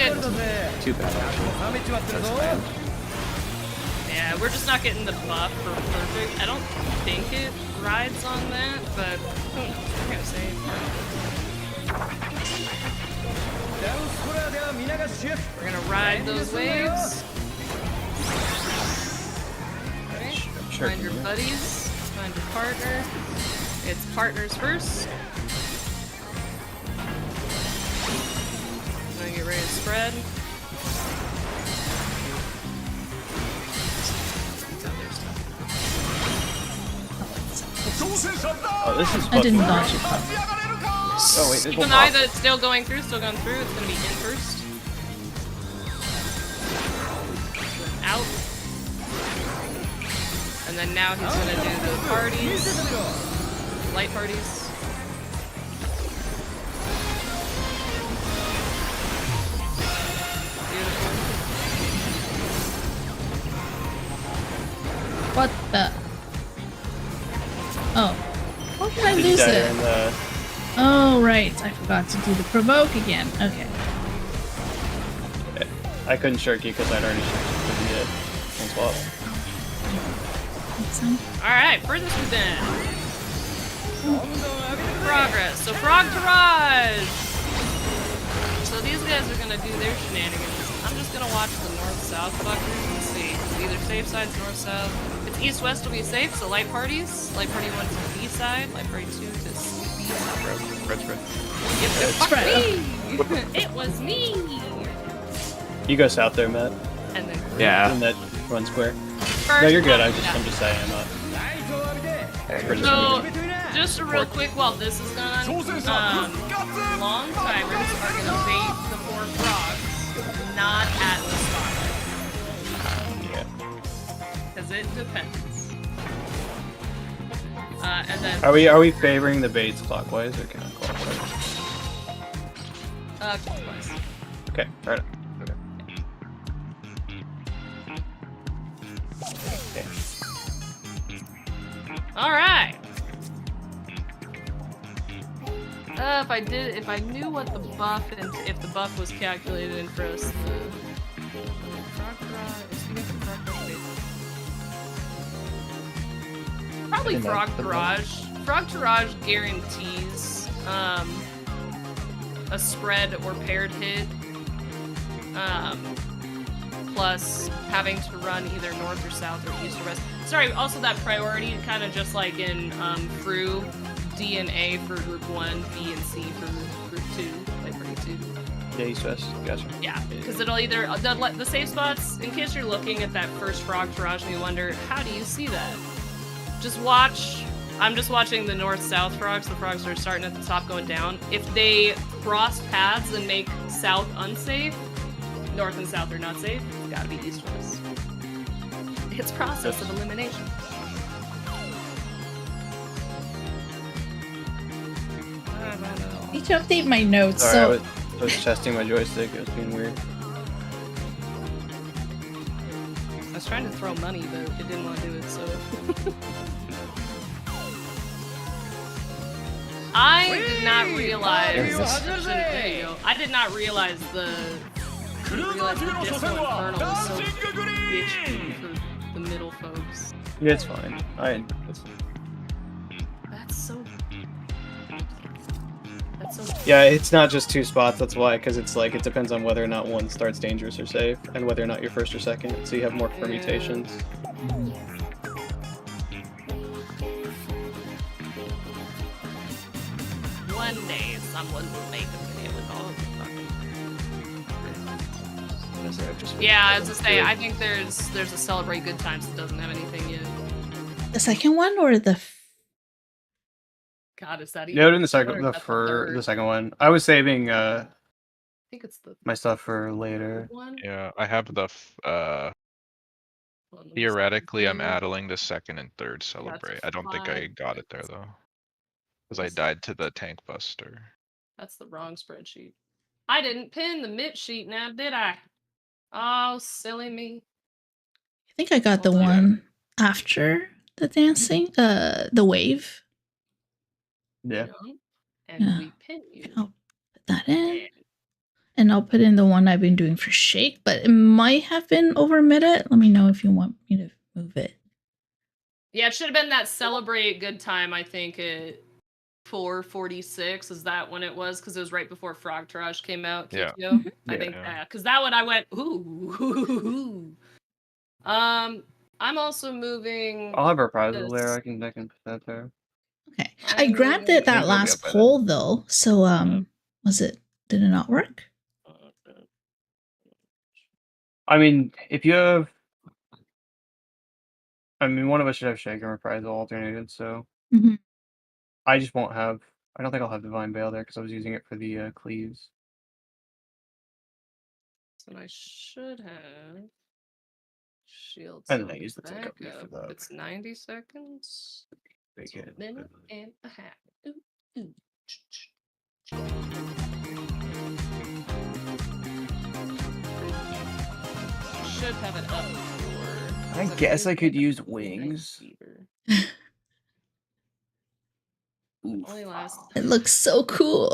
too bad actually. That's planned. Yeah, we're just not getting the buff for perfect. I don't think it rides on that, but who knows? We're gonna say. We're gonna ride those waves. Okay. Sure. Find your buddies. Find your partner. It's partners first. I'm gonna get ready to spread. Oh, this is I didn't fucking... dodge it. Oh, wait, there's Keep one an eye off. that it's still going through, it's gonna be in first. Out. And then now he's gonna do the parties. Light parties. Beautiful. What the? Oh. How did I He's lose dead it? in the... Oh, right. I forgot to do the provoke again. Okay. I couldn't shirk you because I'd already shirked you because you did. One swap. Makes sense. Alright, furthest within. Progress. So Frog Taraj! So these guys are gonna do their shenanigans. I'm just gonna watch the north-south fuckers and see. It's either safe sides, north-south. It's east-west will be safe, so light parties. Light party 1 to the B side, light party 2 to B side. Spread, spread. Yep, fuck Spread. me! It was me! You go south there, Matt. And then Yeah. And that run square. first No, you're good. one- I'm just saying. I'm not... So, just a real quick, while this is done, long timers are gonna bait the 4 frogs, not at the spot. Yeah. Because it depends. And then, Are we favoring the baits clockwise or counterclockwise? clockwise. Okay, right. Okay. Alright! If I knew what the buff, and if the buff was calculated in for us, probably Frog Garage. Frog Garage guarantees a spread or paired hit, plus having to run either north or south or east or west. Sorry, also that priority, kind of just like in Fru, D and A for Group 1, B and C for Group 2, like Party 2. Yeah, east west. Gotcha. Yeah, because it'll either, the safe spots, in case you're looking at that first Frog Taraj and you wonder, how do you see that? Just watch, I'm just watching the north-south frogs. The frogs are starting at the top going down. If they cross paths and make south unsafe, North and south are not safe. It's gotta be east-west. It's process of elimination. I need to update my notes. Sorry, So I was testing my joystick. It was being weird. I was trying to throw money, but it didn't want to do it, so... I did not realize... There you go. I did not realize the... Disco Infernal was so bitchy for the middle folks. Yeah, it's fine. That's so... Yeah, it's not just 2 spots, that's why, because it's like, it depends on whether or not one starts dangerous or safe, and whether or not you're first or second, so you have more permutations. One day someone will make a video with all of the fucking... Yeah, I was gonna say, I think there's a Celebrate Good Times that doesn't have anything yet. the second one or the God, is that even... No, in the second one. I was saving I think it's the my stuff for later. one. Yeah, I have the Hold on, let me see. theoretically I'm addling the second and third it's celebrate. I don't think I 5. got it there though. Because I died to the tank buster. That's the wrong spreadsheet. I didn't pin the MIP sheet now, did I? Oh, silly me. I think I got the Yeah. one after the dancing, the wave. Yeah. And Yeah. we pin you. I'll put that in. And I'll put in the one I've been doing for Shake, but it might have been over a minute. Let me know if you want me to move it. Yeah, it should have been that Celebrate Good Time, I think, at 4:46. Is that when it was? Because it was right before Frog Taraj came out. Yeah. KTO. I Yeah. think that. Because that one I went, ooh. I'm also moving. I'll have reprisal this. there. I can put that there. Okay. I grabbed it that Maybe last I'll get poll though. So was it did it not work? I mean, if you have, I mean, one of us should have Shake and reprisal alternated. So Mhm. I just won't have. I don't think I'll have Divine Veil there because I was using it for the cleaves. So I should have shield. And then I Cell use the take up for backup. that. It's 90 seconds. Big So a hit. minute and a half. Ooh. Should have it up before. I guess I could use wings. Only last. It looks so cool.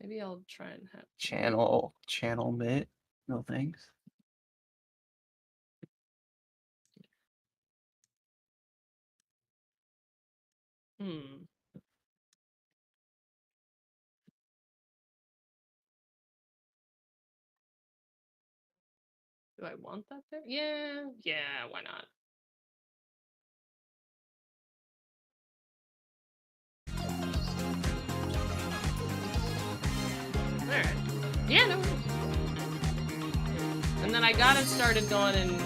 Maybe I'll try and have. Channel mitt. No thanks. Do I want that there? Yeah, why not? Alright. Yeah, no worries. And then I got it started going in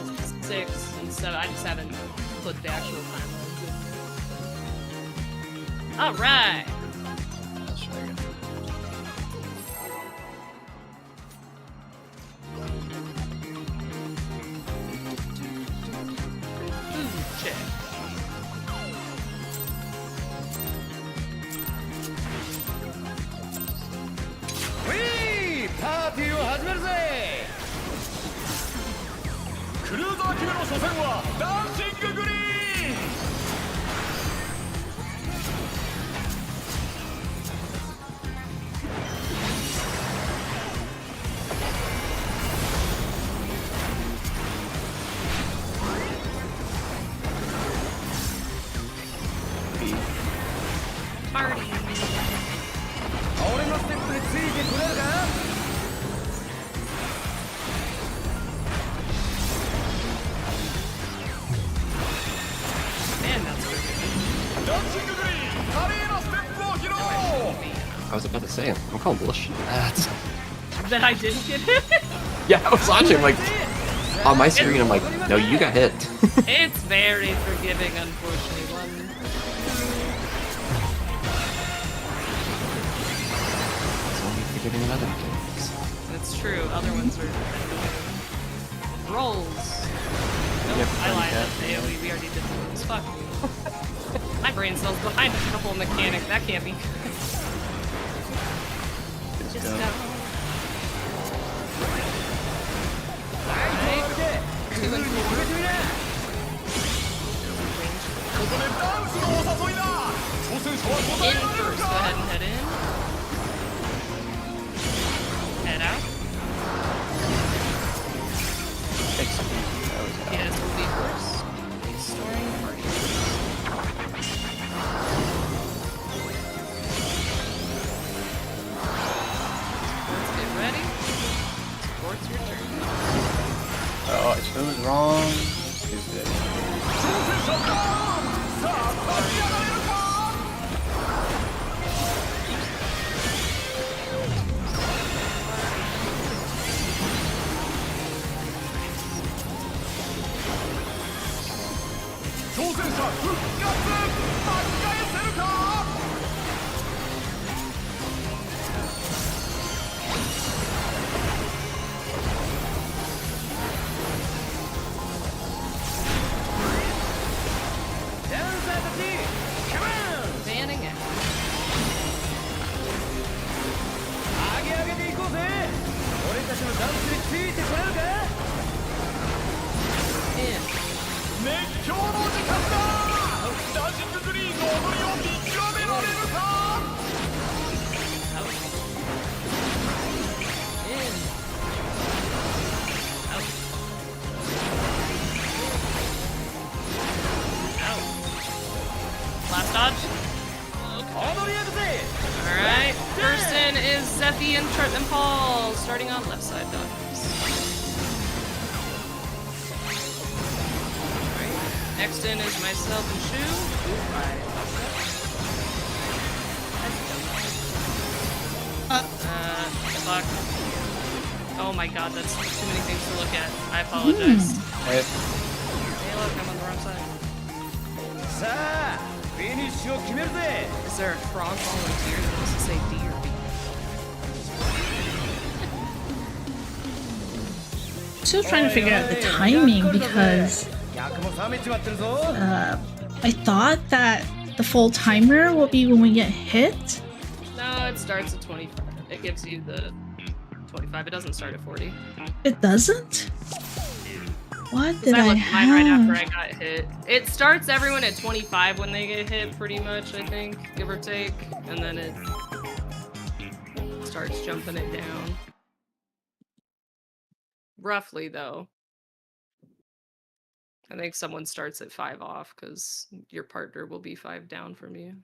6 and 7. I just haven't put the actual timelines in there. Alright! Let's try again. Check.パーティーを始めるぜ。クルーザー級の初戦はダンシンググリーン。俺のステップについてくれるか。Man, that's good. ダンシンググリーン華麗なステップを披露。 I was about to say, I'm calling bullshit. That I didn't get hit? Yeah, I was watching, like, on my screen, I'm like, no, you got hit. It's very forgiving, unfortunately. It's only forgiving another things. That's true. Other ones are rolls. Nope, Yep, I lied. yeah. That's AoE. We already did those. Fuck. My brain cell's behind a couple mechanic. That can't be. Just go. go. Alright. 2 and 4. ここでダンスのお誘いだ。挑戦者は答え In られる first. Go か。 ahead and head in. Head out. Take some easy. That was out. Yes, will be first. Restoring party. Let's get ready. Sports your turn. Oh, I chose wrong. Stupid. 挑戦者だ。さあ立ち上がれるか。挑戦者復活。巻き返せるか。Banning it. 上げ上げていこうぜ。俺たちのダンスについてこれるか。 In. 熱狂の時間だ。ダンシンググリーンの踊りを見極められるか。 Out. In. Out. Out. Last dodge. 踊りやるぜ。 Alright. First in is Zephy and Chart and Paul. Starting on left side dodges. Alright. Next in is myself and Shu. Fuck. Oh my god, that's too many things to look at. I apologize. Hey, Hey, look, I'm on the wrong side. さあフィニッシュを決めるぜ。 Is there a frog volunteer that wants to say D or B? Still trying to figure out the timing because 役も冷めちまってるぞ。 I thought that the full timer will be when we get hit. No, it starts at 25. It gives you the 25. It doesn't start at 40. It doesn't? What did I I looked at mine right after I have? got hit. It starts everyone at 25 when they get hit, pretty much, I think, give or take. And then it starts jumping it down. Roughly, though. I think someone starts at 5 off because your partner will be 5 down from you.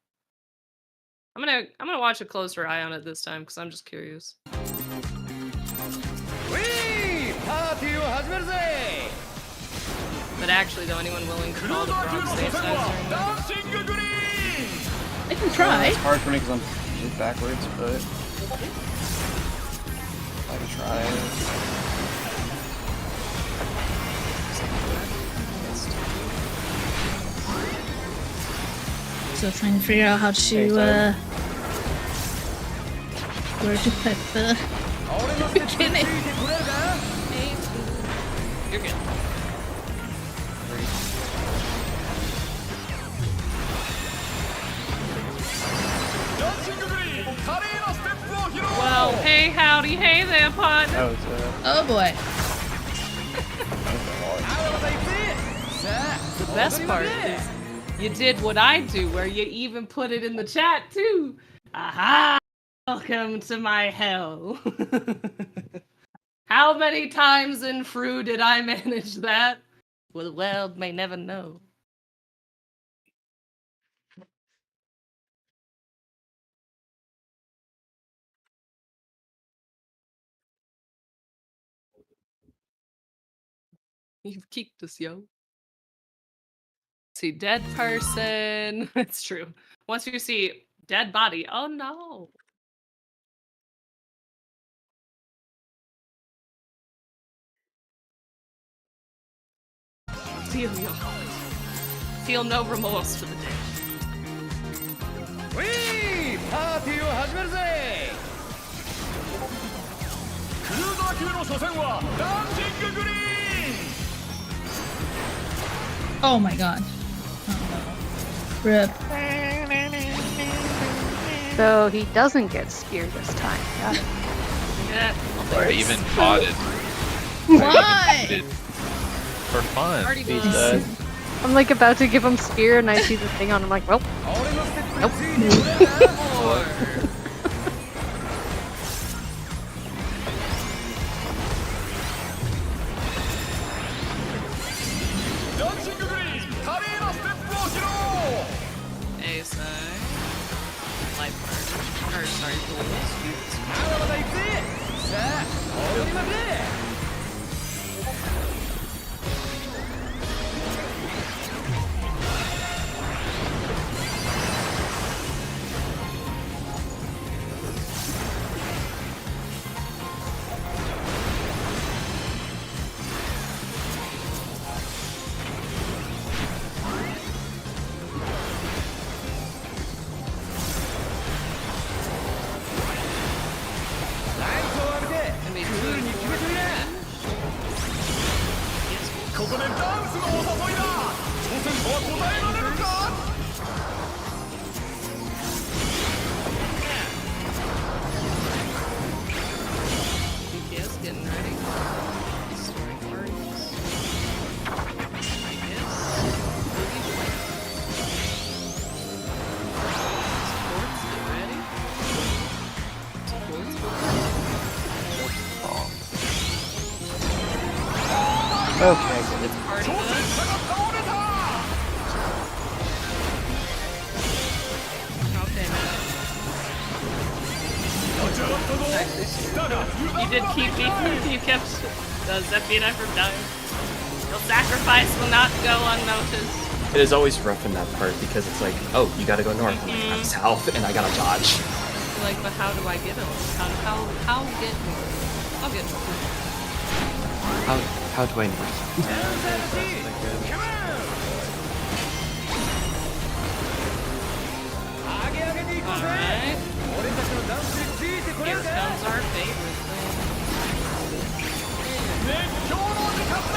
I'm gonna watch a closer eye on it this time because I'm just curious. ウィーパーティーを始めるぜ。 But actually, though, anyone willing to call the frog safe size during ダ that? ンシンググリーン。 I can try. it's hard for me because I'm usually backwards, but I can try. Still trying to figure out how to where to put the 俺のステップについて beginning. これるか。 You're good. Well, hey, howdy, hey there, partner. That was Oh boy. The best part is you did what I do, where you even put it in the chat too. Aha! Welcome to my hell. How many times in Fru did I manage that? Well, the world may never know. You've kicked us, yo. See, dead person. It's true. Once you see dead body, oh no. Feel your heart. Feel no remorse for the dead. ウィーパーティーを始めるぜ。クルーザー球の初戦はダンシンググリーン Oh my god. Oh, no. Rip. So he doesn't get speared this time. Got it. Yeah. I even fought it. Why? For fun. Already He's won. dead. I'm like about to give him spear and I see the thing on. I'm like, well, 俺のステップ nope. ついてくれな ダンシンググリーン華麗なステップを披露 ASI. Life card. Or sorry, goals. まだまだ行くぜさあ踊りまくれ ここでダンスのお誘いだ挑戦とは答えられるか BTS getting ready. Story cards. I guess. Movie plan. Sports, get ready. Sports, Okay. it's party 挑戦 mode. 者が倒れた Okay, man. 立ち上がったぞだが You did keep me. You kept Zeppi and I from dying. Your sacrifice will not go unnoticed. It is always rough in that part because it's like, oh, you gotta go north, I'm south, and I gotta dodge. You're like, but how do I get him? How get him? I'll get him. How do I know? Alright. 俺たちのダンスについてこれ Here るか comes our favorite thing. 熱狂の時間だ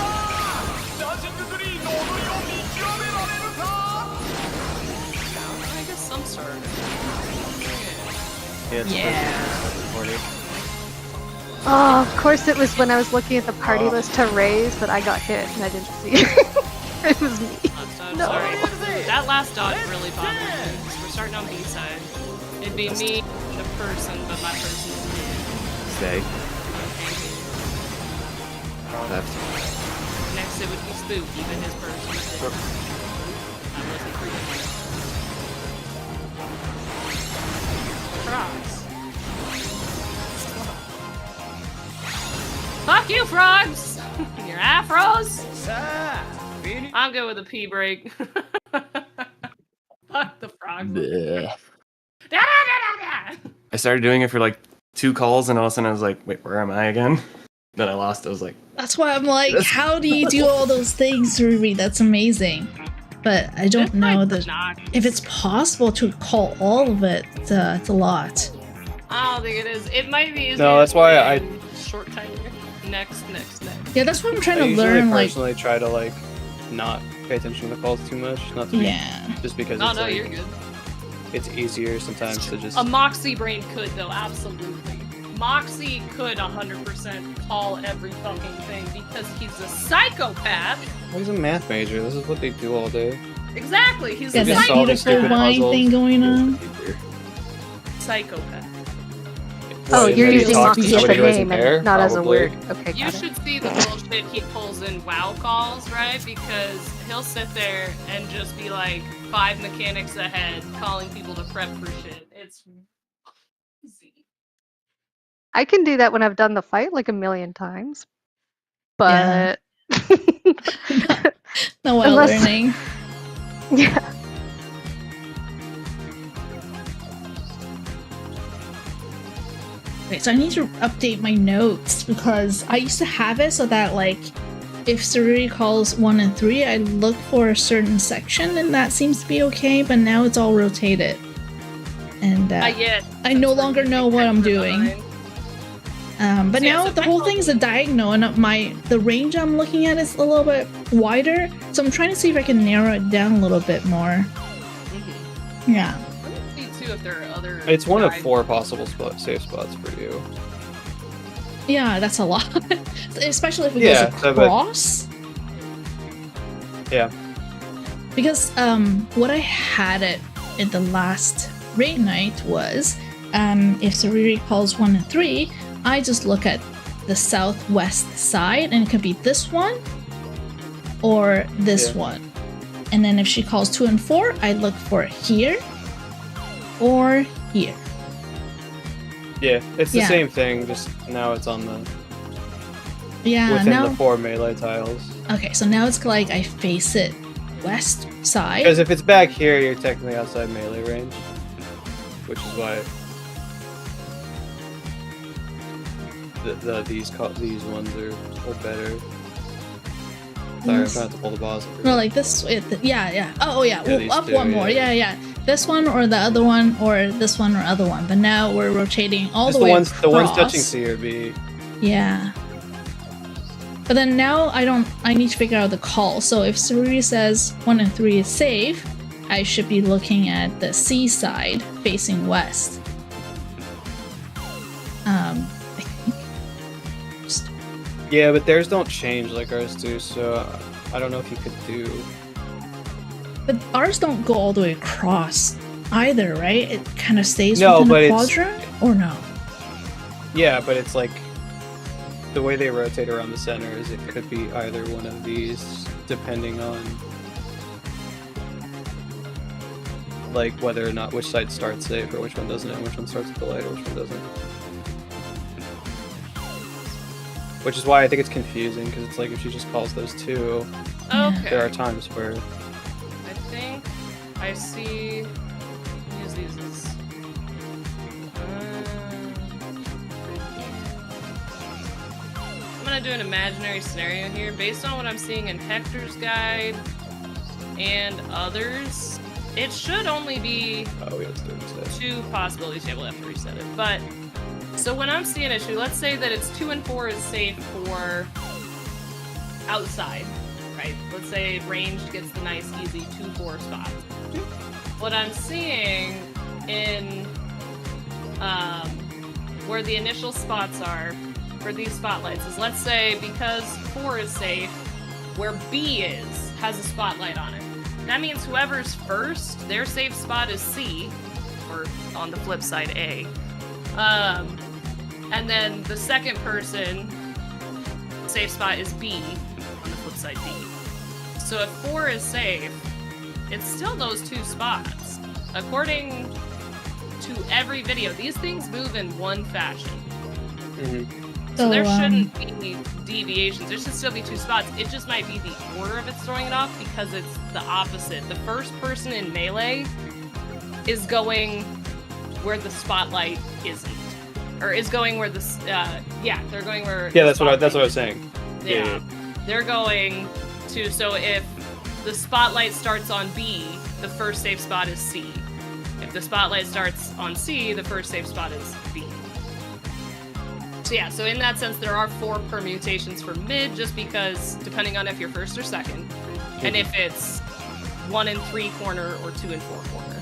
ダンシンググリーンの踊りを見極められるか I guess some sort of. Yeah, it's Yeah. Oh, of course it was when I was looking at the party list to raise that I got hit and I didn't see it. It was me. Last dodge, sorry. That last dodge really bothered me. 'Cause we're starting on B side. It'd be me, the person, but my person is me. Stay. Left. Next it would be Spook, even his person. I wasn't freaking. Frogs. Fuck you, frogs! Your afros! さあフィニ I'm good with a pee break. Fuck the frogs. Bleh. Da, da, da, da, da. I started doing it for like 2 calls, and all of a sudden I was like, wait, where am I again? Then I lost. I was like, That's why I'm like, how do you do all those things, Ruby? That's amazing. But I don't know if it's possible to call all of it. It's a lot. I don't think it is. It might be easier. No, that's why I- in short timer. Next. Yeah, that's what I'm trying I to usually learn. Like, personally try to like not pay attention to the calls too much, not to be, yeah. just because Oh it's no, like, you're good. it's easier sometimes to just A Moxie brain could though, absolutely. Moxie could 100% call every fucking thing because he's a psychopath. He's a math major. This is what they do all day. Exactly, he's Got a just that solve these beautiful stupid wine puzzles. thing going on. psychopath. Oh, What, you're and then using talk to Moxie as a somebody who isn't name there? and not as a Probably. word. Okay, You got it. should see the bullshit he pulls in WoW calls, right? Because he'll sit there and just be like 5 mechanics ahead, calling people to prep for shit. It's crazy. I can do that when I've done the fight like a million times. Yeah. But No, while Unless- learning. yeah. Wait, so I need to update my notes because I used to have it so that like if Saruri calls 1 and 3, I look for a certain section and that seems to be okay, but now it's all rotated. And Yeah, I no longer know what I'm doing. But So yeah, now so the my whole thing is a diagonal, and the range I'm looking at is a little bit wider. So I'm trying to see if I can narrow it down a little bit more. Mhm. Yeah. Let me see too if there are other. It's one of guide- 4 possible safe spots for you. Yeah, that's a lot. Especially if it Yeah, goes so, but- across. Yeah. Because what I had it in the last raid night was if Sariri calls 1 and 3, I just look at the southwest side, and it could be this one or this one. And then if she calls 2 and 4, I look for here or here. Yeah, it's the Yeah. same thing, just now it's on the Yeah, within now the 4 melee tiles. okay, so now it's like I face it west side. Because if it's back here, you're technically outside melee range, which is why these ones are better. Sorry, I'm trying to pull the boss. No, like this. Yeah. Oh, yeah. Yeah, Well, these up two, one more. yeah. Yeah. This one or the other one or this one or other one. But now we're rotating all Just the way the ones touching across. C or B. Yeah. But then now I need to figure out the call. So if Saruri says 1 and 3 is safe, I should be looking at the C side facing west. I think. Yeah, but theirs don't change like ours do, so I don't know if you could do. But ours don't go all the way across either, right? It kind of stays No, within but the it's- quadrant, or no? Yeah, but it's like the way they rotate around the center is it could be either one of these, depending on like whether or not which side starts safe or which one doesn't, and which one starts with the light or which one doesn't. Which is why I think it's confusing, because it's like if she just calls those two, Okay. there are times where I think I see. Use these as. I'm gonna do an imaginary scenario here based on what I'm seeing in Hector's guide and others. It should only be oh, we have to reset. 2 possibilities. Yeah, we'll have to reset it. But so when I'm seeing issue, let's say that it's 2 and 4 is safe for outside, right? Let's say ranged gets the nice, easy 2-4 spots. What I'm seeing in where the initial spots are for these spotlights is, let's say because 4 is safe, where B is has a spotlight on it. That means whoever's first, their safe spot is C, or on the flip side, A. And then the second person, safe spot is B, on the flip side, B. So if 4 is safe, it's still those 2 spots. According to every video, these things move in one fashion. So there shouldn't be deviations. There should still be 2 spots. It just might be the order of it's throwing it off because it's the opposite. The first person in melee is going where the spotlight isn't, or is going where the they're going where. Yeah, the that's what I spotlight was saying. Yeah. They're going to, so if the spotlight starts on B, the first safe spot is C. If the spotlight starts on C, the first safe spot is B. So yeah, so in that sense, there are 4 permutations for mid, just because depending on if you're first or second, and if it's 1 and 3 corner or 2 and 4 corner.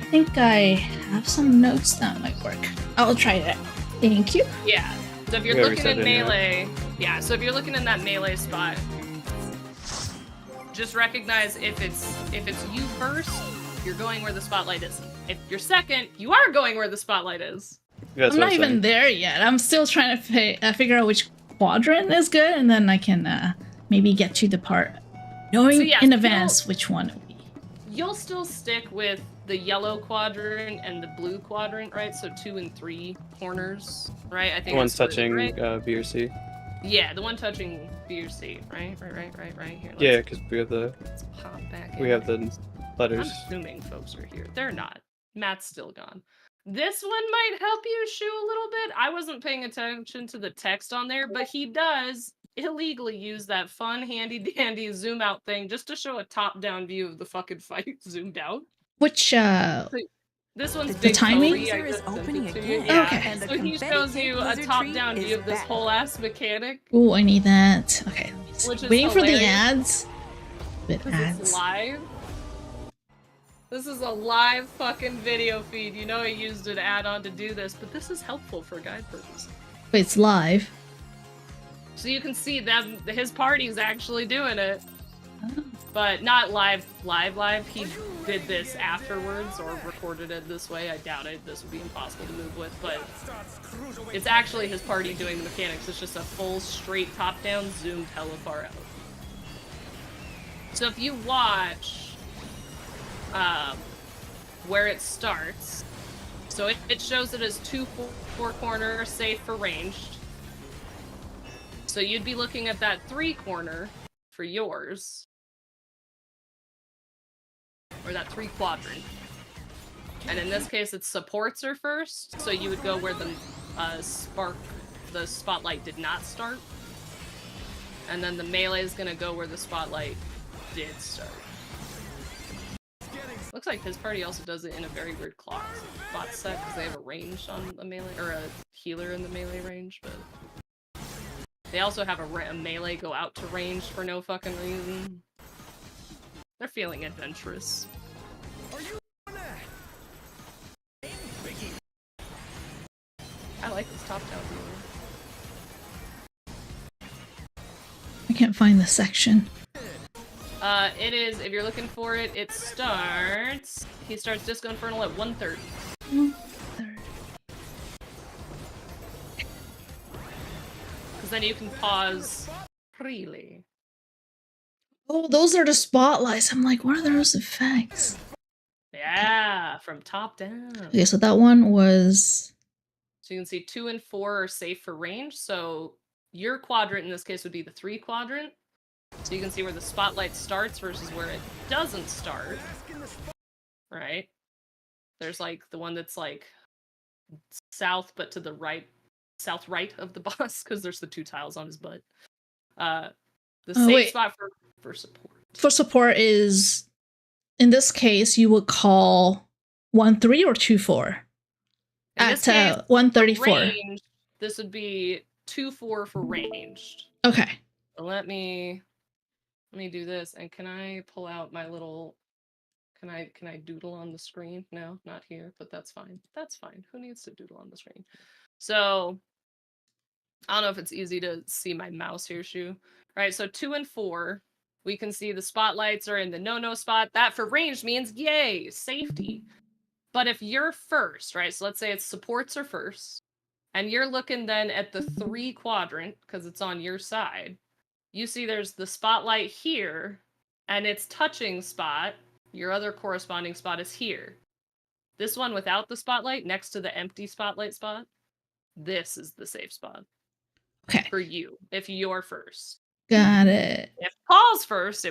I think I have some notes that might work. I'll try that. Thank you. Yeah. So if you're Yeah, looking reset in it, yeah. melee, yeah. So if you're looking in that melee spot, just recognize if it's you first, you're going where the spotlight isn't. If you're second, you are going where the spotlight is. That's I'm what not even saying. there yet. I'm still trying to figure out which quadrant is good, and then I can maybe get to the part knowing So yeah, in so advance which one it will be. You'll still stick with the yellow quadrant and the blue quadrant, right? So 2 and 3 corners, right? I think The one's that's what it is, touching right? B or C. Yeah, the one touching B or C, right? Right. Here, Yeah, because we have let's pop back in. the letters. I'm assuming folks are here. They're not. Matt's still gone. This one might help you, Shu, a little bit. I wasn't paying attention to the text on there, but he does illegally use that fun, handy-dandy zoom out thing just to show a top-down view of the fucking fight zoomed out. Which The This one's The big timing? Cody, I Laser is just sent opening it to you. again, Yeah. Okay. and the So he confetti shows cake you a blizzard top-down tree view is of this back. whole ass mechanic, Ooh, I need that. Okay, let me see. which is Waiting for the hilarious ads. Bit because it's ads. live. This is a live fucking video feed. You know I used an add-on to do this, but this is helpful for guide purposes. Wait, it's live. So you can see them, his party's actually doing it. Oh. But not live. He did this afterwards or recorded it this way. I doubt it. This would be impossible to move with, but it's actually his party doing the mechanics. It's just a full straight top-down zoomed hella far out. So if you watch where it starts, so it shows it as 2 4-corner safe for ranged. So you'd be looking at that 3-corner for yours. Or that 3-quadrant. And in this case, it's supports are first, so you would go where the spotlight did not start. And then the melee is gonna go where the spotlight did start. Looks like his party also does it in a very weird clock spot set, because they have a range on the melee, or a healer in the melee range, but... They also have a melee go out to range for no fucking reason. They're feeling adventurous. I like this top-down view. I can't find the section. It is, if you're looking for it, it starts... He starts Disco Infernal at 1:30. 1:30. Because then you can pause freely. Oh, those are the spotlights. I'm like, what are those effects? Yeah, from top down. Okay, so that one was... So you can see 2 and 4 are safe for range, so your quadrant in this case would be the 3-quadrant. So you can see where the spotlight starts versus where it doesn't start. Right? There's like the one that's like south but to the right, south right of the boss, because there's the 2 tiles on his butt. The safe spot for support. For support is, in this case, you would call 1-3 or 2-4? At 1:34. This would be 2-4 for ranged. Okay. So let me do this, and can I pull out my little... Can I doodle on the screen? No, not here, but that's fine. That's fine. Who needs to doodle on the screen? So, I don't know if it's easy to see my mouse here, Shu. Alright, so 2 and 4, we can see the spotlights are in the no-no spot. That for range means, yay, safety. But if you're first, right, so let's say it's supports are first, and you're looking then at the 3-quadrant, because it's on your side, you see there's the spotlight here, and its touching spot, your other corresponding spot is here. This one without the spotlight, next to the empty spotlight spot, this is the safe spot. Okay. For you, if you're first. Got it. If Paul's first,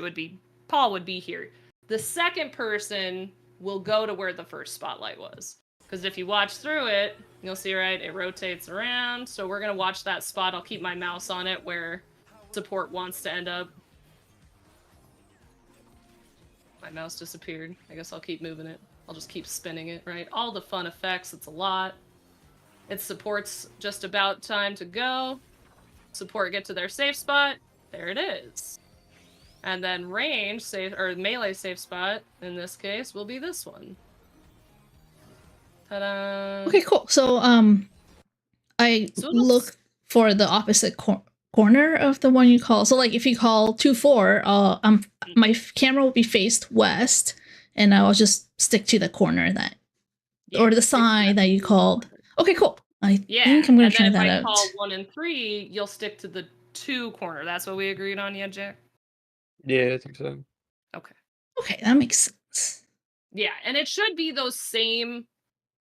Paul would be here. The second person will go to where the first spotlight was. Because if you watch through it, you'll see, right, it rotates around. So we're going to watch that spot. I'll keep my mouse on it where support wants to end up. My mouse disappeared. I guess I'll keep moving it. I'll just keep spinning it, right? All the fun effects, it's a lot. It supports just about time to go. Support get to their safe spot. There it is. And then range safe, or melee safe spot, in this case, will be this one. Ta-da! Okay, cool. So, I look for the opposite corner of the one you call. So, like, if you call 2-4, my camera will be faced west, and I'll just stick to the corner that, or the side that you called. Okay, cool. I think I'm gonna try that out. And then if I call 1 and 3, you'll stick to the 2 corner. That's what we agreed on, yeah, Jack? Yeah, I think so. Okay. Okay, that makes sense. Yeah, and it should be those same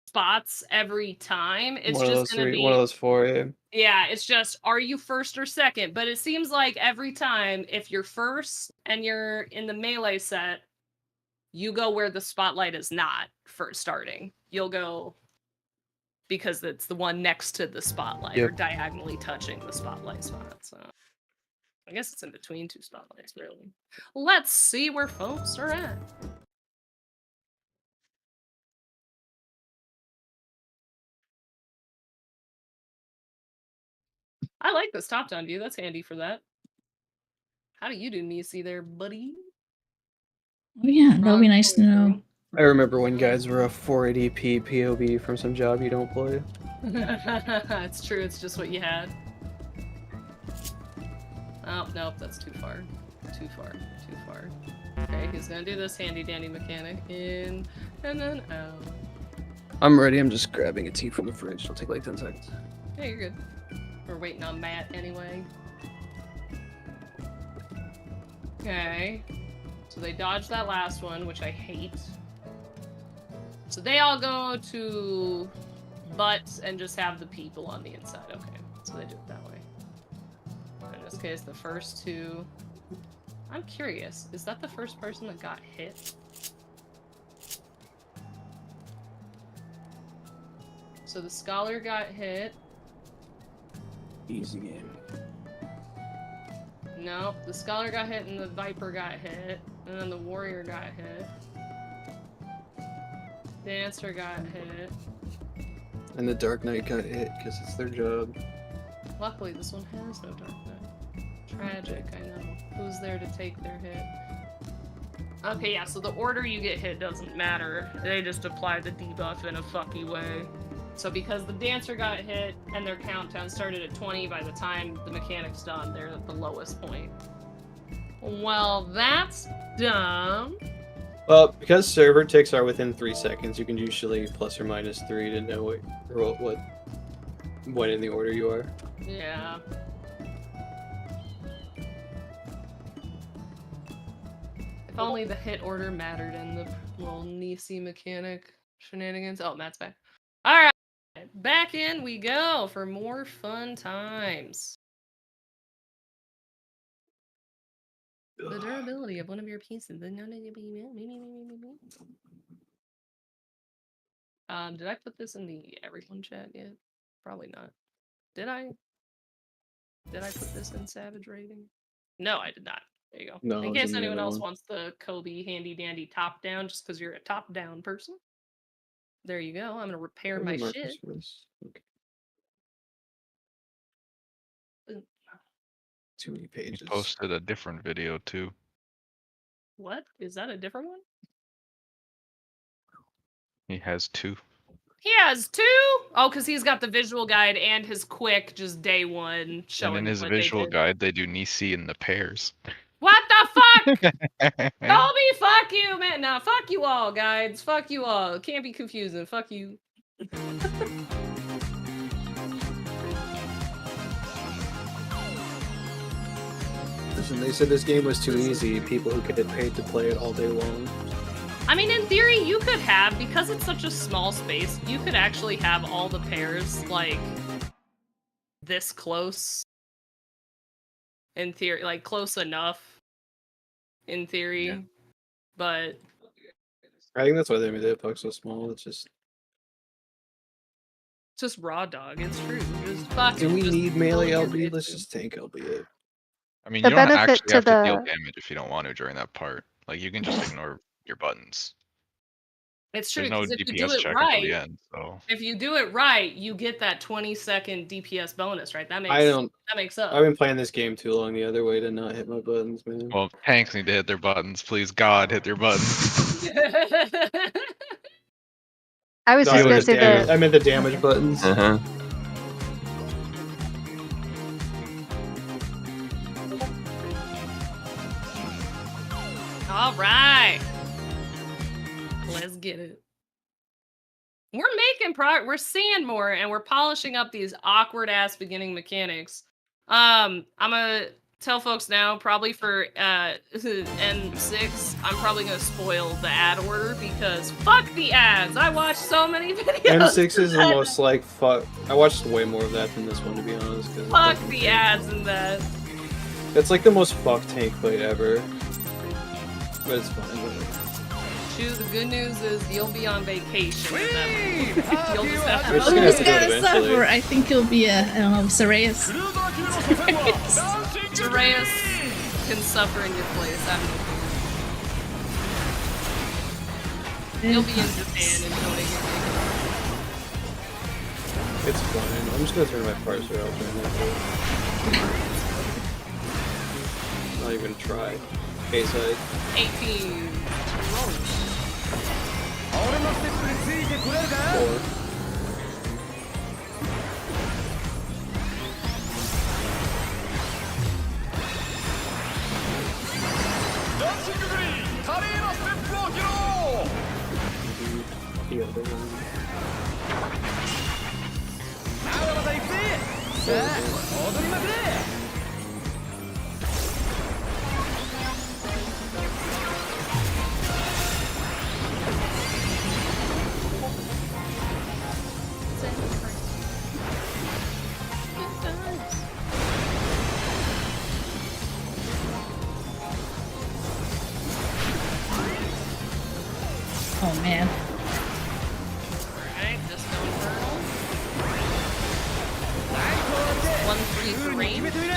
spots every time. It's One of just those gonna 3, be one of those 4, yeah. Yeah, it's just, are you first or second? But it seems like every time, if you're first and you're in the melee set, you go where the spotlight is not for starting. You'll go because it's the one next to the spotlight, or diagonally touching the spotlight spot. So I guess it's in between 2 spotlights, really. Let's see where folks are at. I like this top-down view. That's handy for that. How do you do, Nisi, there, buddy? Oh yeah, that would be Frog nice to know. poetry. I remember when guys were a 480p POV from some job you don't play. It's true, it's just what you had. Oh, nope, that's too far. Too far, too far. Okay, he's gonna do this handy dandy mechanic. In, and then out. I'm ready, I'm just grabbing a tea from the fridge. It'll take like 10 seconds. Yeah, you're good. We're waiting on Matt anyway. Okay. So they dodged that last one, which I hate. So they all go to butts and just have the people on the inside. Okay, so they do it that way. In this case, the first two... I'm curious, is that the first person that got hit? So the scholar got hit. Easy game. No, the scholar got hit and the viper got hit. And then the warrior got hit. Dancer got hit. And the Dark Knight got hit because it's their job. Luckily, this one has no Dark Knight. Tragic, I know. Who's there to take their hit? Okay, yeah, so the order you get hit doesn't matter. They just apply the debuff in a fucky way. So because the dancer got hit and their countdown started at 20, by the time the mechanic's done, they're at the lowest point. Well, that's dumb. Well, because server ticks are within 3 seconds, you can usually plus or minus 3 to know what in the order you are. Yeah. If only the hit order mattered in the little Nisi mechanic shenanigans. Oh, Matt's back. Alright, back in we go for more fun times. The durability of one of your pieces. Did I put this in the everyone chat yet? Probably not. Did I? Did I put this in Savage Rating? No, I did not. There you go. No, In it's case in the anyone other else one. wants the Kobe handy dandy top down, just because you're a top down person. There you go. I'm gonna repair my shit. Okay. Too many He pages. posted a different video too. What? Is that a different one? He has 2. He has 2? Oh, because he's got the visual guide and his quick, just day one, showing And in his what visual they did. guide, they do Nisi in the pairs. What the fuck? Kobe, fuck you, man. Nah, fuck you all, guides. Fuck you all. It can't be confusing. Fuck you. Listen, they said this game was too easy. People who get paid to play it all day long. I mean, in theory, you could have, because it's such a small space, you could actually have all the pairs, like, this close. In theory, like, close enough. In theory. Yeah. But I think that's why they made the hitbox so small. It's just raw dog, it's true. Just fucking do we just need melee pull your LB? Let's bitches. just tank LB. I mean, The you don't benefit actually to have to deal the- damage if you don't want to during that part. Like, you can just ignore your buttons. It's true, There's no because if you DPS do it check right, until the end, so... if you do it right, you get that 20-second DPS bonus, right? That makes I've up. been playing this game too long the other way to not hit my buttons, man. Well, tanks need to hit their buttons. Please, God, hit their buttons. I was No, just I gonna meant say the damage, that. I meant the damage buttons. Uh-huh. All right. Let's get it. We're making we're seeing more, and we're polishing up these awkward ass beginning mechanics. I'm gonna tell folks now, probably for N6, I'm probably gonna spoil the ad order because fuck the ads. I watched so many videos. M6 is the most like fuck. I watched way more of that than this one to be honest. 'Cause Fuck the ads in that. That's like the most fuck tank fight ever. But it's fine. Whatever. Shoot, the good news is you'll be on vacation. You'll just have We're to. just gonna have to do it gotta eventually. suffer. I think it'll be a, I don't know, Sareas. Darius can suffer in your place. You'll be in Japan enjoying your vacation. It's fine. I'm just gonna turn my parser off right now. Not even try. A-side. 18. Roll. 俺のステップについてこれるか 4. ダンシンググリーン華麗なステップを披露 The other one. まだまだ行くぜさあ踊りまくれ Oh man. Alright, just go infernal. 1-3 決め range. てみな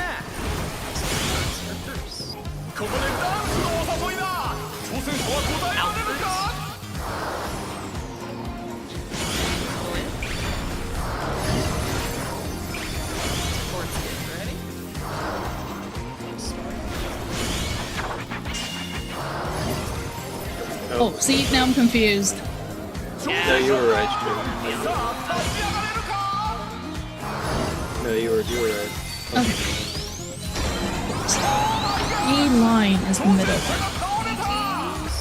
First. ここでダンスのお誘いだ挑戦者は答えられるか Go in. Support's good. Ready? Oh, see, now I'm confused. No, you were right, Stu. さあ立ち上がれるか No, you were right. Okay. E line is the middle. 倒れた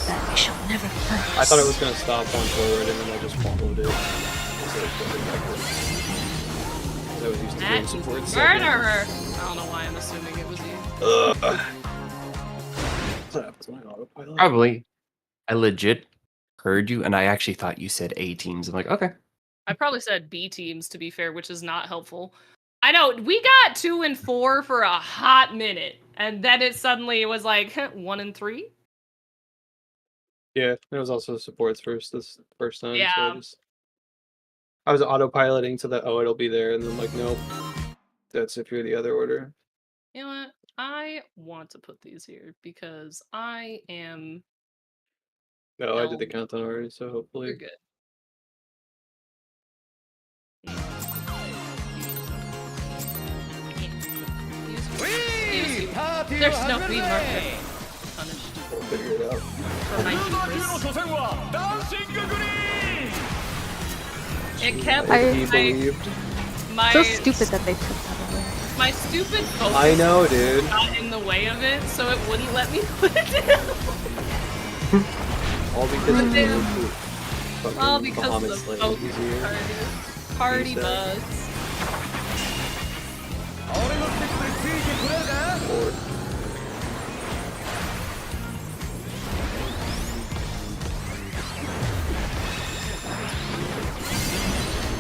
That I shall never cross. I thought it was gonna stop on forward and then I just followed it. Instead of going backwards. I was used to doing That support murderer! I don't know why I'm assuming it was you. Probably. I legit heard you, and I actually thought you said A teams. I'm like, okay. I probably said B teams, to be fair, which is not helpful. I know, we got 2 and 4 for a hot minute, and then it suddenly was like 1 and 3? Yeah, it was also supports this first time. So Yeah. I was autopiloting to the it'll be there, and then like nope, that's if you're the other order. You know what? I want to put these here because I am. No, I did the No. countdown already, so hopefully. You're good. There's no beat marker. Punished. We'll figure it out. For my ルーザー級の hubris. 初戦はダンシンググリーン It kept He my, believed. my So stupid that they took that away. my stupid focus I know, dude. got in the way of it, so it wouldn't let me put it down. All because of Damn. fucking All because of Bahamut the Slave focus easier. party Reset. buzz. 俺のステップについてこれるか Forward.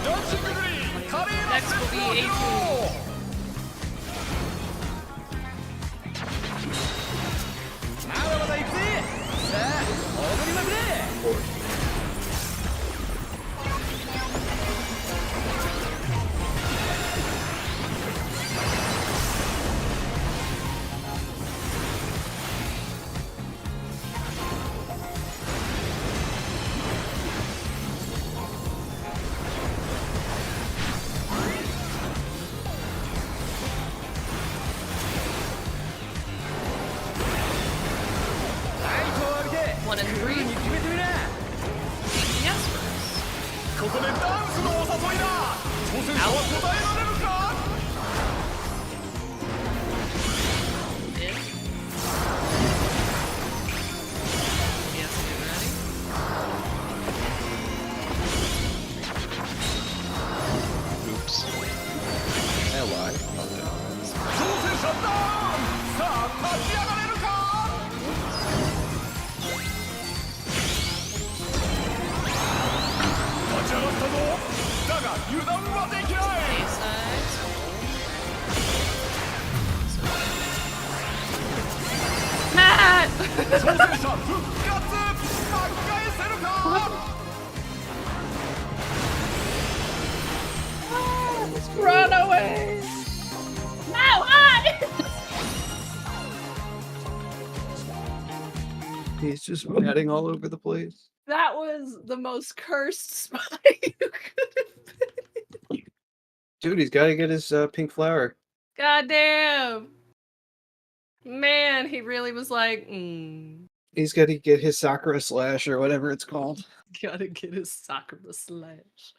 ダンシンググリーン華麗な Next ステ will ップ be を披 18. 露まだまだ行くぜさあ踊りまくれ Forward. One and three. に決めてみな Yes first. ここでダンスのお誘いだ挑戦者は答えられるか In. Yes, get ready. Oops. Yeah, why? 挑戦者ダウンさあ立ち上がれるか 立ち上がったぞだが油断はできない A sides. Matt! 挑戦者復活巻き返せるか Run away! No, I! He's just matting all over the place. That was the most cursed spot you could have Dude, he's got to get his pink flower. Goddamn. Man, he really was like, He's got to get his Sakura slash or whatever it's called. gotta get his Sakura slash.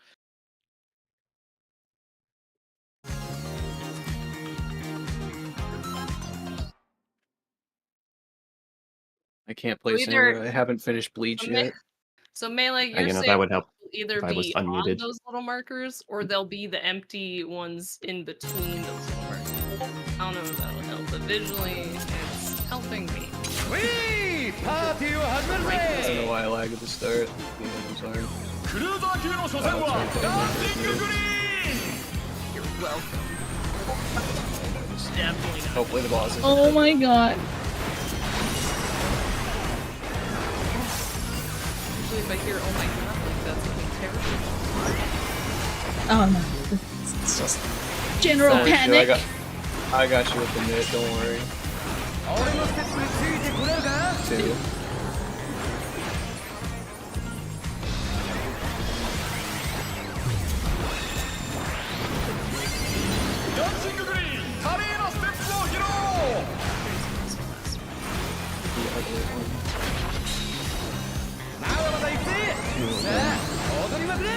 I can't play Either- Samurai. I haven't finished Bleach yet. So Melee, you're You know, saying that would help they'll either if I was be on unmuted. those little markers or they'll be the empty ones in between those little markers. I don't know if that'll help, but visually it's helping me. ウィーパーティーを始める I don't know ぜ why I lagged at the start. Yeah, I'm sorry. クルーザー級の初戦はダンシンググリーン You're welcome. Definitely not. Hopefully the boss is. Oh my god. Usually if I hear oh my god, like that's something terrible. Oh no. It's just general Sorry, dude, panic. I got you with the mid, don't worry. 俺のステップについてこれるか Two. ダンシンググリーン華麗なステップを披露 The ugly one. まだまだ行くぜさあ踊りまくれ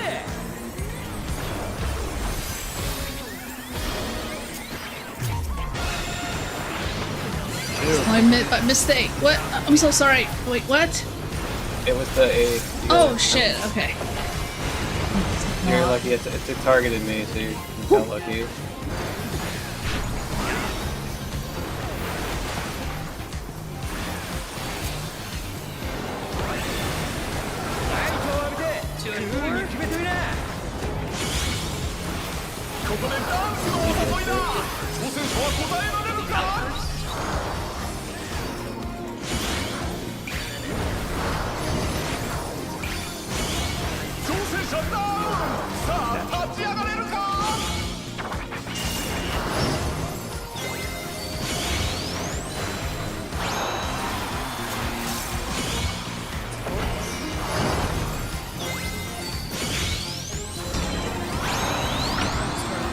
My mistake. What? I'm so sorry. Wait, what? It was the A. Oh shit. Okay. You're lucky. It targeted me, so you're not lucky. Two and four. 決めてみなここでダンスのお誘いだ挑戦者は答えられるか 挑戦者ダウンさあ立ち上がれるか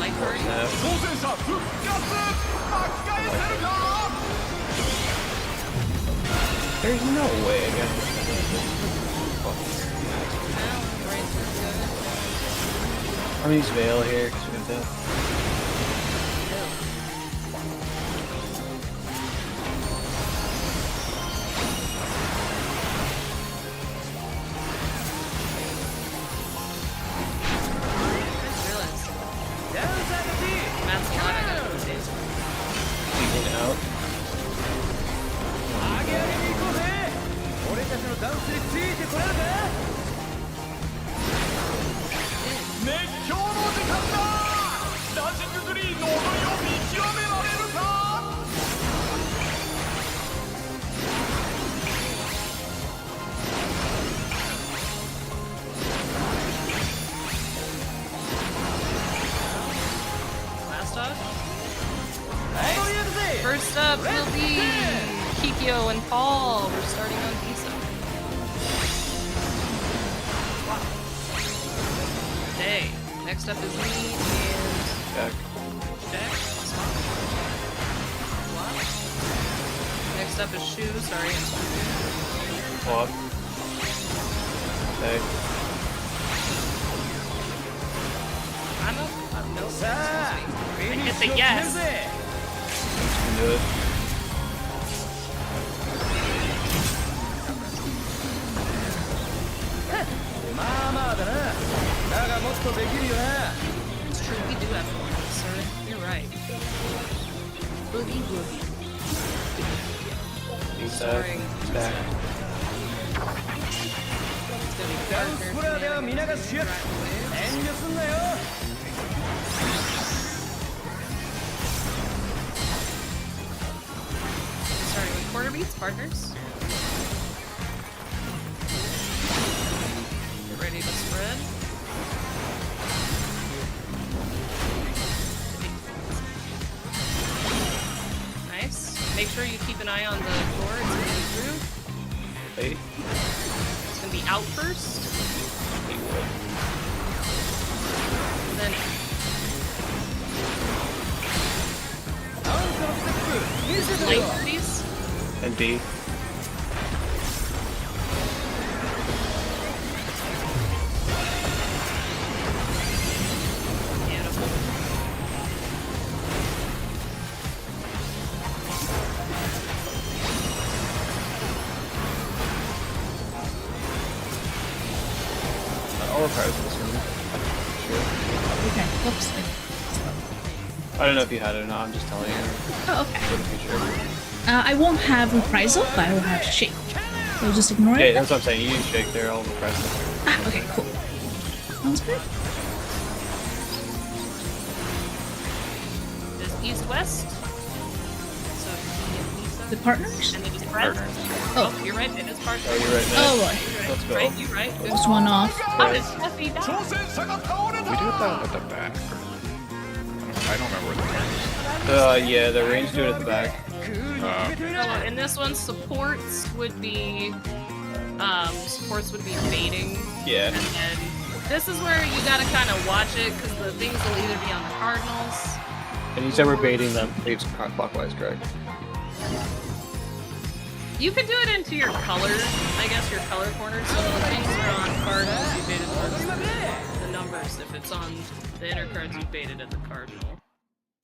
Like hurry. 挑戦者復活巻き返せるか There's no way I got this. I'm gonna use Veil here because we got that. Matt's alive, I gotta put days. Peeking out. 上げ上げに行こうぜ俺たちのダンスについてこれるか熱狂の時間だダンシンググリーンの踊りを見極められるか Last dodge. 踊りやるぜ First up will be Kikyo and Paul. We're starting on Visa. Hey, next up is me Back. and Jack. What? Next up is Shu. Sorry, I'm stupid. Walk. Okay. I'm up. No. さあフィニッ I シ get ュを the 決め yes. るぜ You can do it.「まあまあだなだがもっとできるよな It's true. We do have points, sir. You're right. Boogie boogie. He's Starring. He's back. It's gonna be ダンスフラーでは皆が主役遠慮すんなよ Starting with quarter beats, partners. Get ready to spread. Nice. Make sure you keep an eye on the door. It's gonna be through. Hey. It's gonna be out first. He would. Then Light thirties. And B. I'll reprise this one. Okay. Whoops. I don't know if you had it or not. I'm just telling you. Oh, okay. For the future. I won't have reprisal, but I will have shake. So just ignore Yeah, it. that's what I'm saying. You use shake there. I'll reprise it. Ah, okay, cool. Sounds good. There's east west. So The partners? and it is Brett. Oh. You're right. It is partners. Oh, you're right, man. Oh boy. Let's go. Right, you're right. Just one off. How does Jesse die? 挑戦者が倒れ We た do it that at the back. Or... I don't remember where the part Yeah, the range do it at the back. is. So in this one, supports would be baiting. Yeah. And then this is where you gotta kind of watch it because the things will either be on the Cardinals. And you said we're baiting them. Leaves clockwise, correct? You could do it into your color, I guess, your color corner. So the things are on Cardinals, you bait it towards the numbers. If it's on the inner cards, you bait it at the Cardinal.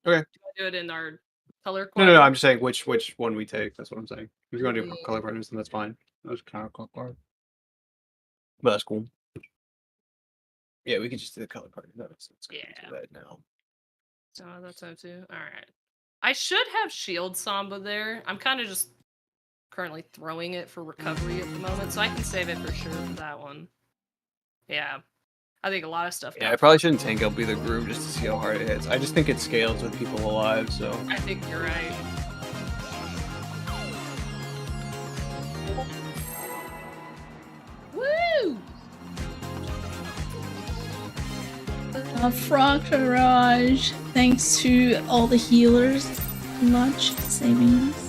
Okay. Do I do it in our color No, corner? no, no. I'm just saying which one we take. That's what I'm saying. If you're gonna do color partners, then that's fine. That was counterclockwise. But that's cool. Yeah, we could just do the color partner. No, let's go Yeah. do that now. So that's how too. All right. I should have shield Samba there. I'm kind of just currently throwing it for recovery at the moment, so I can save it for sure for that one. Yeah. I think a lot of stuff. Yeah, I got- probably shouldn't tank up either groove just to see how hard it hits. I just think it scales with people alive, so. I think you're right. Woo! Frog Garage. Thanks to all the healers. Much saving us.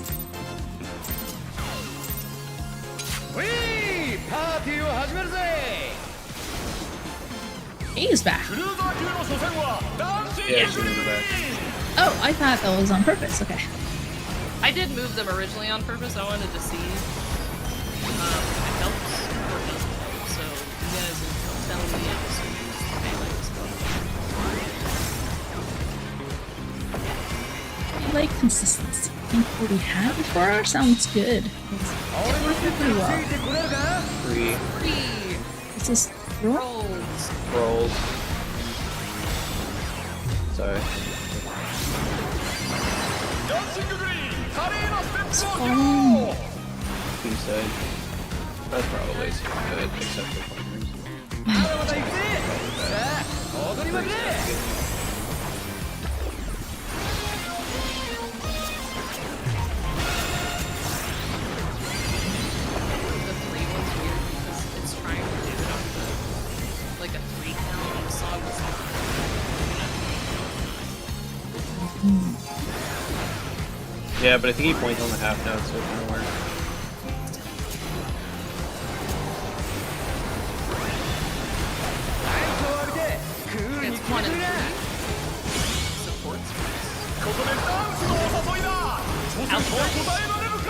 ウィーパーティーを始めるぜ He's back. クルーザー級の初戦は男子 Yeah, should move back. Oh, I thought that was on purpose. Okay. I did move them originally on purpose. I wanted to see if it helps or doesn't help. So you guys will tell me if this will use the melee as well. I like consistency. I think what we had before sounds good. It's working pretty well. 3 Three This is roll. rolls. rolls. Sorry. ダンシンググリーン華麗なステップを披 Oh. 露 Team side. That's probably good, except for partners. まだまだ行くぜさあ踊りまくれ The 3 one's weird because it's trying to do it on the, like a 3 count and the song is not. Yeah, but I think he points on the half note, so it kind of works. It's 1 and 3. Supports. ここでダンスのお誘いだ挑戦者は答えられるか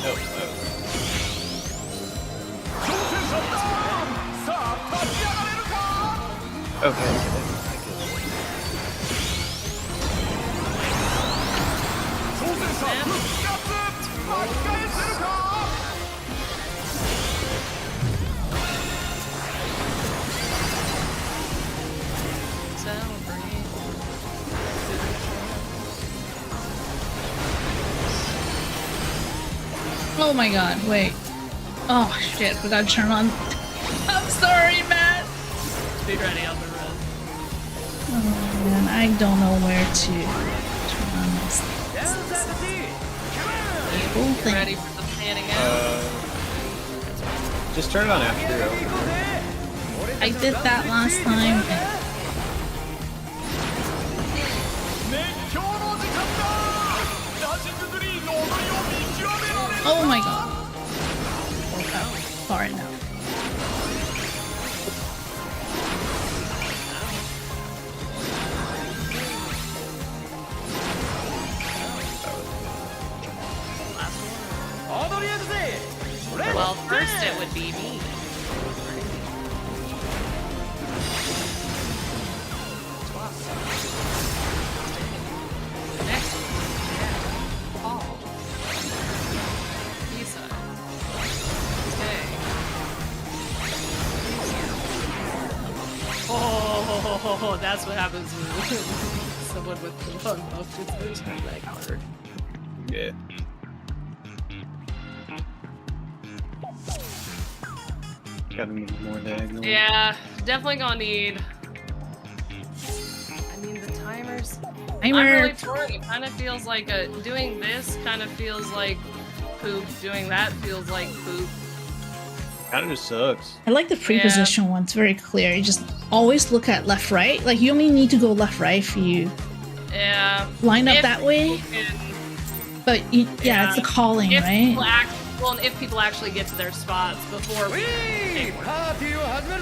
Nope. 挑戦者ダウンさあ立ち上がれるか Okay. 挑戦者復活巻き返せるか Celebrate. Oh my god, wait. Oh shit, forgot to turn on. I'm sorry, man. Be ready on the run. Oh man, I don't know where to turn on this. ダンサーたち Cool You thing. ready for the panning out? Just turn it on after. I did that last time. And 熱狂の時間 Oh my god. Far enough. Well, first it would be me. Next, Paul. Lisa. Okay. Oh, that's what happens with someone with the lung motion. It's kind of like hard. Yeah. Gotta need more diagonal. Yeah, definitely gonna need. I mean, the timers. I'm Timer. really torn. It kind of feels like doing this kind of feels like poop. Doing that feels like poop. Kind of just sucks. I like the pre-position one. It's very clear. You just always look at left, right. Like you only need to go left, right if you Yeah. line up If that way. people can- But yeah, it's the calling, if right? people well, if people actually get to their spots before we. I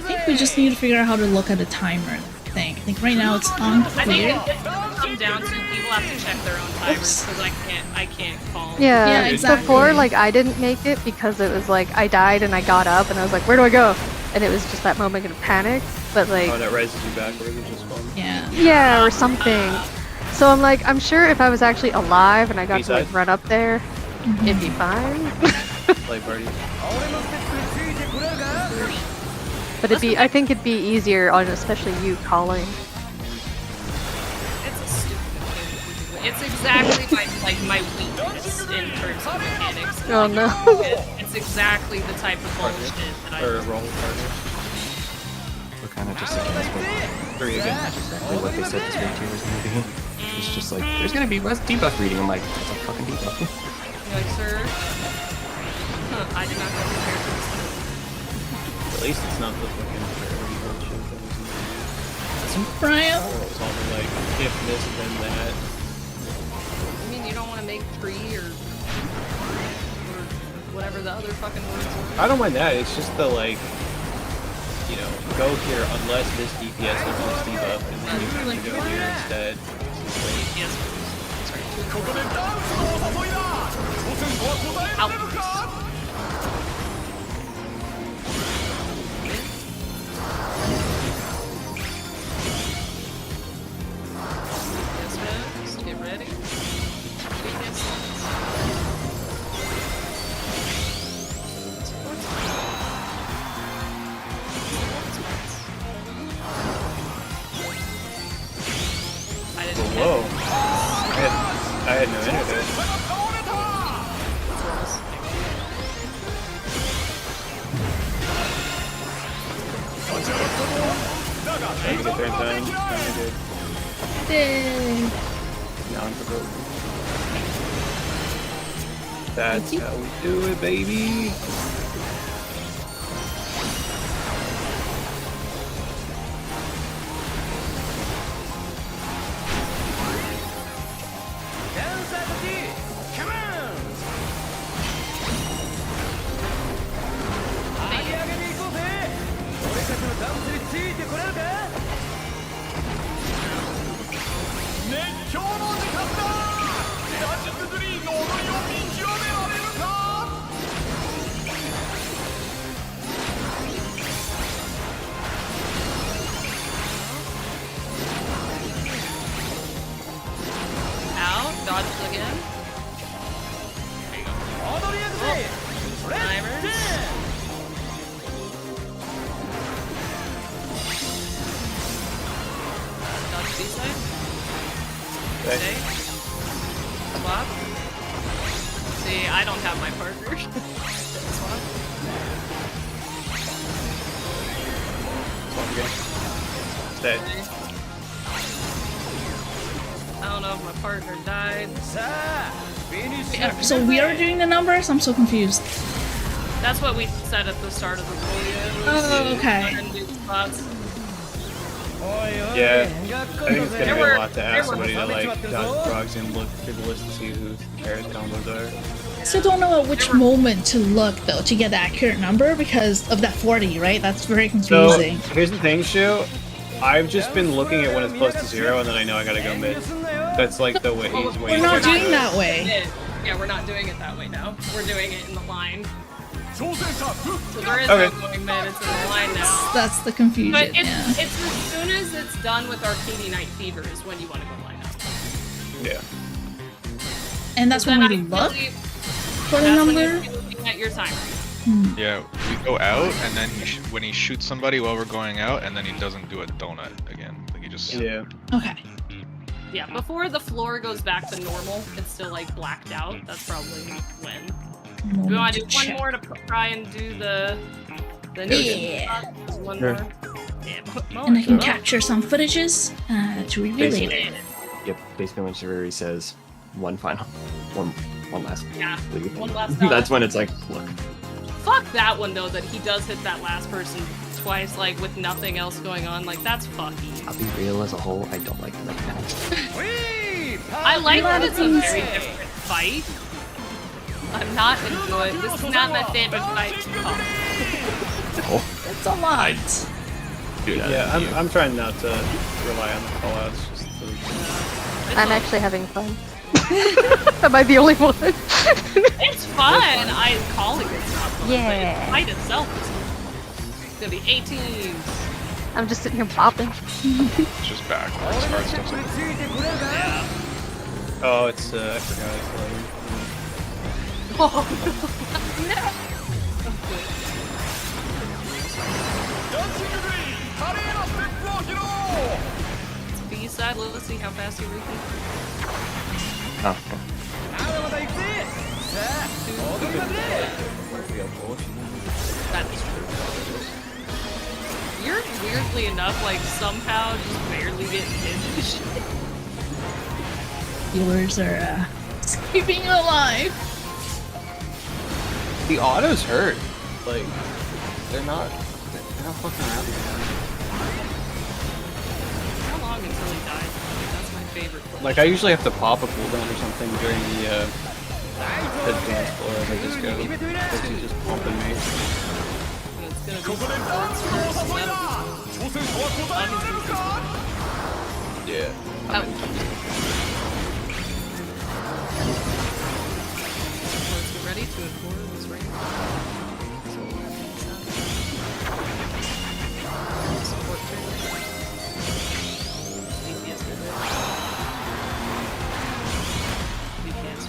think we just need to figure out how to look at the timer thing. I think right now it's I think unclear. it's gonna come down to people have to check their own timers Oops. because I can't call. Yeah, Yeah, exactly. before, like, I didn't make it because it was like, I died and I got up and I was like, where do I go? And it was just that moment of panic, but like, Oh, that rises you backwards, which is fun. Yeah. yeah, or something. So I'm like, I'm sure if I was actually alive and I got to like B-side? run up there, it'd be fine. Play party. But I think it'd be easier on especially you calling. It's a stupid thing. It's exactly my weakness in terms of mechanics. Oh no. It's exactly the type of bullshit that Or I. roll party. So kind of just against Three again. exactly what they said this great tier was going to be. It's just like, there's going to be less debuff reading. I'm like, that's a fucking debuff. You're like, sir. Huh, I did not go prepared for this. At least it's not the fucking parody bullshit that was in Brian. there. It was all the, like, if this, then that. I mean, you don't want to make 3 or whatever the other fucking words were. I don't mind that, it's just the, like, you know, go here unless this DPS equals debuff, and then you have to go here instead. Yes. Sorry. ここでダンスのお誘いだ。挑戦とは答えられるか。 Yes, folks. Get ready. Weakness. I didn't Whoa. I had no enter there. I can get there in time. Kinda good. Yay. Non-provoking. That's how we do it, baby. Out. Dodges again. There you go. Oh. Timers. Dodge B-side. Stay. Swap. See, I don't have my partner. Swap. Swap again. Stay. I don't know if my partner died. So we are doing the numbers? I'm so confused. That's what we said at the start of the video. Oh, okay. Yeah, I think it's gonna be a lot to ask there were- somebody to like dodge frogs and look through the list to see who the Paris combos are. still don't know at which moment to look though to get the accurate number because of that 40, right? That's very So confusing. here's the thing, Shu. I've just been looking at when it's close to 0, and then I know I gotta go mid. That's like the way he's We're waiting. not doing that way. Yeah, we're not doing it that way now. We're doing it in the line. So there is Okay. no going mid, it's in the line now. That's the confusion. But it's, Yeah. it's as soon as it's done with Arcady Night Fever is when you want to go line up. Yeah. And that's when Then we I look believe for the that's when number. you're looking at your timer. Yeah, we go out, and then when he shoots somebody while we're going out, and then he doesn't do a donut again. Like he just. Yeah. Okay. Yeah, before the floor goes back to normal, it's still like blacked out. That's probably when. Do we want to do one more to try and do the Yeah. one Sure. more? Yeah, And I can capture some footages to review Basically. later. Yep, basically when Shivari says one last Yeah, leave. one last That's when it's like, look. Fuck that one though, that he does hit that last person twice, like with nothing else going on. Like that's fucky. I'll be real as a whole, I don't like that. I like that it's a very different fight. I'm not enjoying. This is not my favorite fight. Oh. It's a lot. Do that. Yeah, I'm trying not to rely on the callouts. Just to... I'm actually having fun. Am I the only one? It's fun. I'm calling it not fun. Yeah. But the fight itself is gonna be 18. I'm just sitting here bopping. It's just backwards. Hard stuff's like. Yeah. Oh, it's I forgot. It's Oh. It's B-side. Let's see how fast you reach. Oh, That is true. You're weirdly enough, like somehow just barely getting hit. Viewers are keeping alive. The autos hurt. Like they're not fucking around. How long until he dies? That's my favorite place. Like I usually have to pop a cooldown or something during the dance floor as I just go. Because he's just pumping me. And it's gonna be sports first, and that'll be Yeah. Let's get ready to enforce this ring. Support trailer. DPS trailer. DPS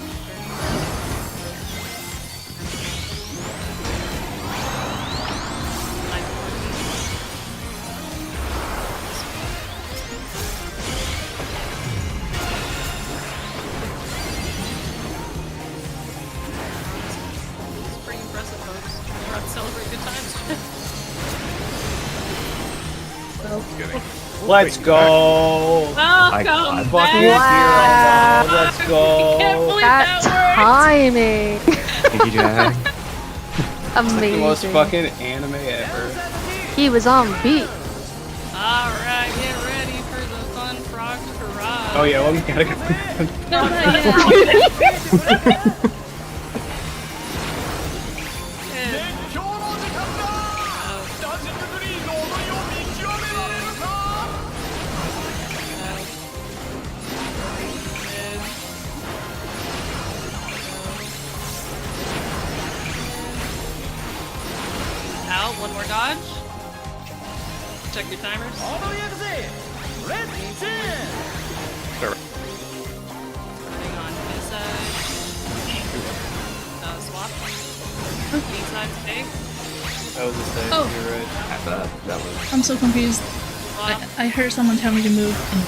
It's pretty impressive, folks. We're out to celebrate good times. Let's go! Welcome Fucking back! hero! Let's I can't go! believe That that timing! thank you, Jack. The most Amazing. fucking anime ever. He was on beat. Alright, get ready for the fun frog parade. Oh yeah, well we gotta go. No, not yet. Out, one more dodge. Check your timers. Running on B-side. Swap. B-side stay. That was a mistake, Oh. you're right. That was. I'm so confused. Swap. I heard someone tell me to move and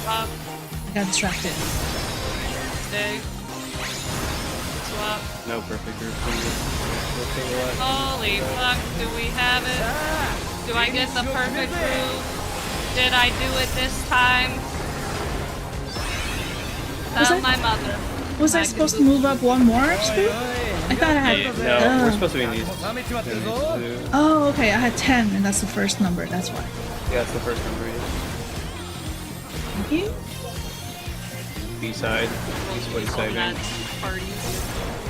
Swap. I got distracted. Stay. Swap. No perfect group. Holy fuck, do we have it? Do I get the perfect groove? Did I do it this time? Was Tell I- my mother. Was I supposed to move up one more, Spook? I thought I had. No, Oh. we're supposed to be in these. Oh, okay. I had 10, and that's the first number. That's why. Yeah, that's the first number. Yeah. Thank you. B side. Supposed to be What do you say, combat man? parties.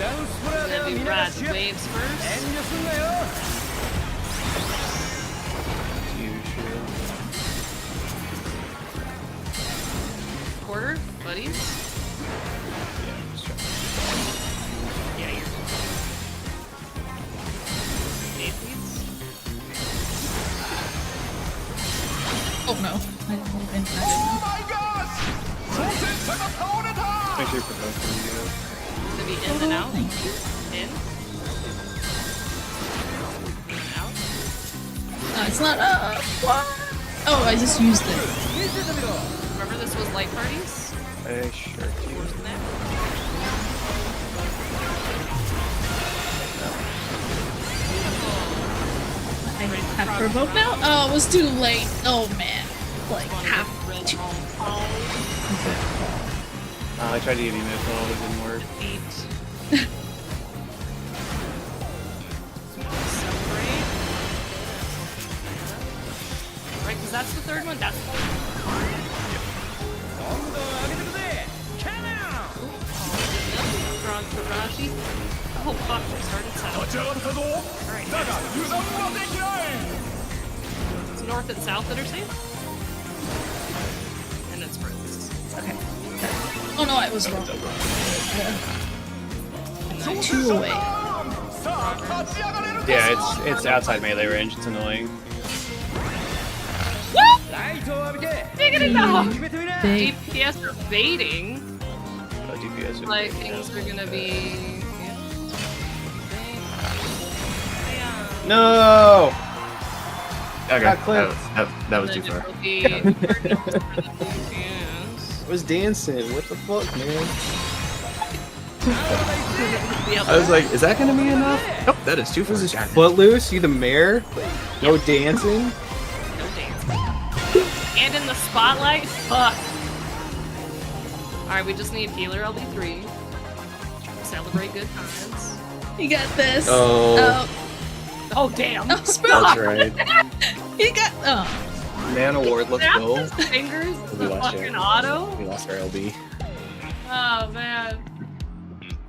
Gonna do rad waves first. Quarter, buddies. Yeah, you're. Eight leads. Oh no. I didn't even Make sure you provoke them, Gonna be in and out. Thank you. In. In and out. It's not what? Oh, I just used it. Remember this was light parties? Sure. Force that. I have provoked now? Oh, it was too late. Oh man. Like half too. I tried to give you missile, it didn't work. Separate. Right, because that's the third one. That's the fourth one. Strong Karashi. Oh fuck, we started south. Alright. It's north and south that are safe. And it's birds. Okay. Oh no, I was wrong. 2 away. Yeah, it's outside melee range, it's annoying. Diggity dog! Big. DPS are baiting. Oh, DPS. Like things are gonna be. No! Okay, Got clipped. that was too far. I was dancing. What the fuck, man? I was like, is that gonna be enough? Nope, that is too far. This is Footloose? You the mayor? No dancing? No dancing. And in the spotlight? Fuck. Alright, we just need healer LB3. Celebrate good times. You got this. Oh. Oh, damn. Oh, Spoon. That's right. You got. Oh. Man award, let's Snap go. his fingers, We the lost fucking our- auto. We lost our LB. Oh, man.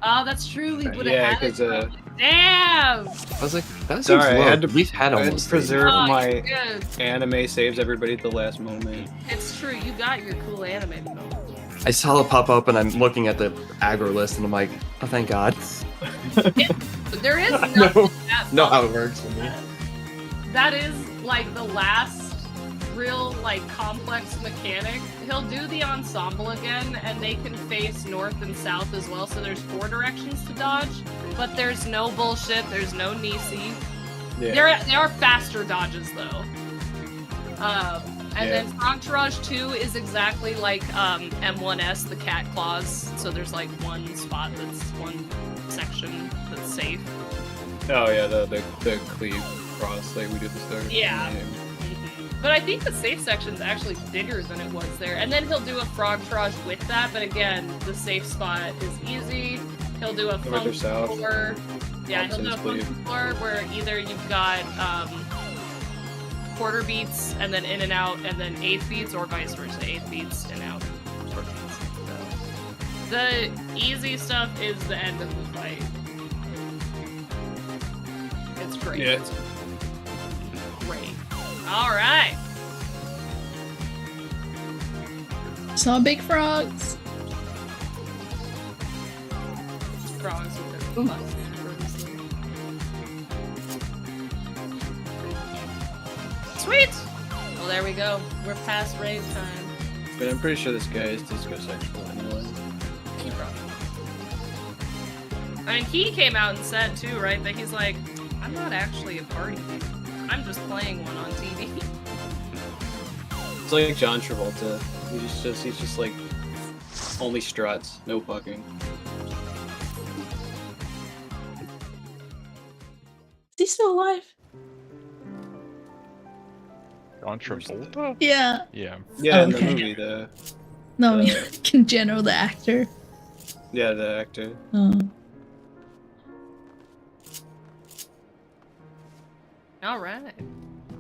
Oh, that's true. We would have Yeah, had it. 'cause, Damn. I was like, that seems Sorry, I low. had to- We've had I had almost to preserve Oh, my you're good. anime saves everybody at the last moment. It's true. You got your cool anime moment. I saw it pop up and I'm looking at the aggro list and I'm like, oh thank God. There is No. nothing that Know how it works for me. that is like the last real like complex mechanic. He'll do the ensemble again and they can face north and south as well, so there's 4 directions to dodge, but there's no bullshit, there's no Nisi. Yeah. There are faster dodges though. And then Entourage 2 is exactly like M1S, the cat claws, so there's like one spot that's one section that's safe. Oh yeah, the cleave cross like we did the start. Yeah. But I think the safe section's actually bigger than it was there. And then he'll do a frog barrage with that, but again, the safe spot is easy. He'll do a North or function south? floor. Yeah, he'll do a Options, please. function floor where either you've got quarter beats and then in and out, and then 8th beats, or vice versa, 8th beats and out. Quarter beats. So, the easy stuff is the end of the fight. It's great. Yeah. It's great. All right. Saw big frogs. Frogs with their butts. Sweet. Well, there we go. We're past rave time. But I'm pretty sure this guy is disco-sexual anyway. I mean, he came out and said too, right, that he's like, I'm not actually a party dude. I'm just playing one on TV. It's like John Travolta. He's just like only struts, no fucking. Is he still alive? John Travolta? Yeah. Yeah. Yeah, in the Okay. movie, No, I mean, like in general, the actor. the actor. Oh. All right.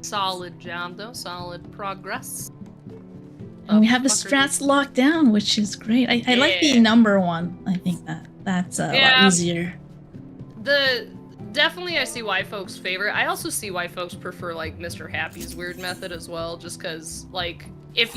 Solid job, though. Solid progress. And we have the Fucker. strats locked down, which is great. I like the Yeah. number one. I think that's a lot Yeah. easier. definitely I see why folks favor it. I also see why folks prefer like Mr. Happy's weird method as well, just because like if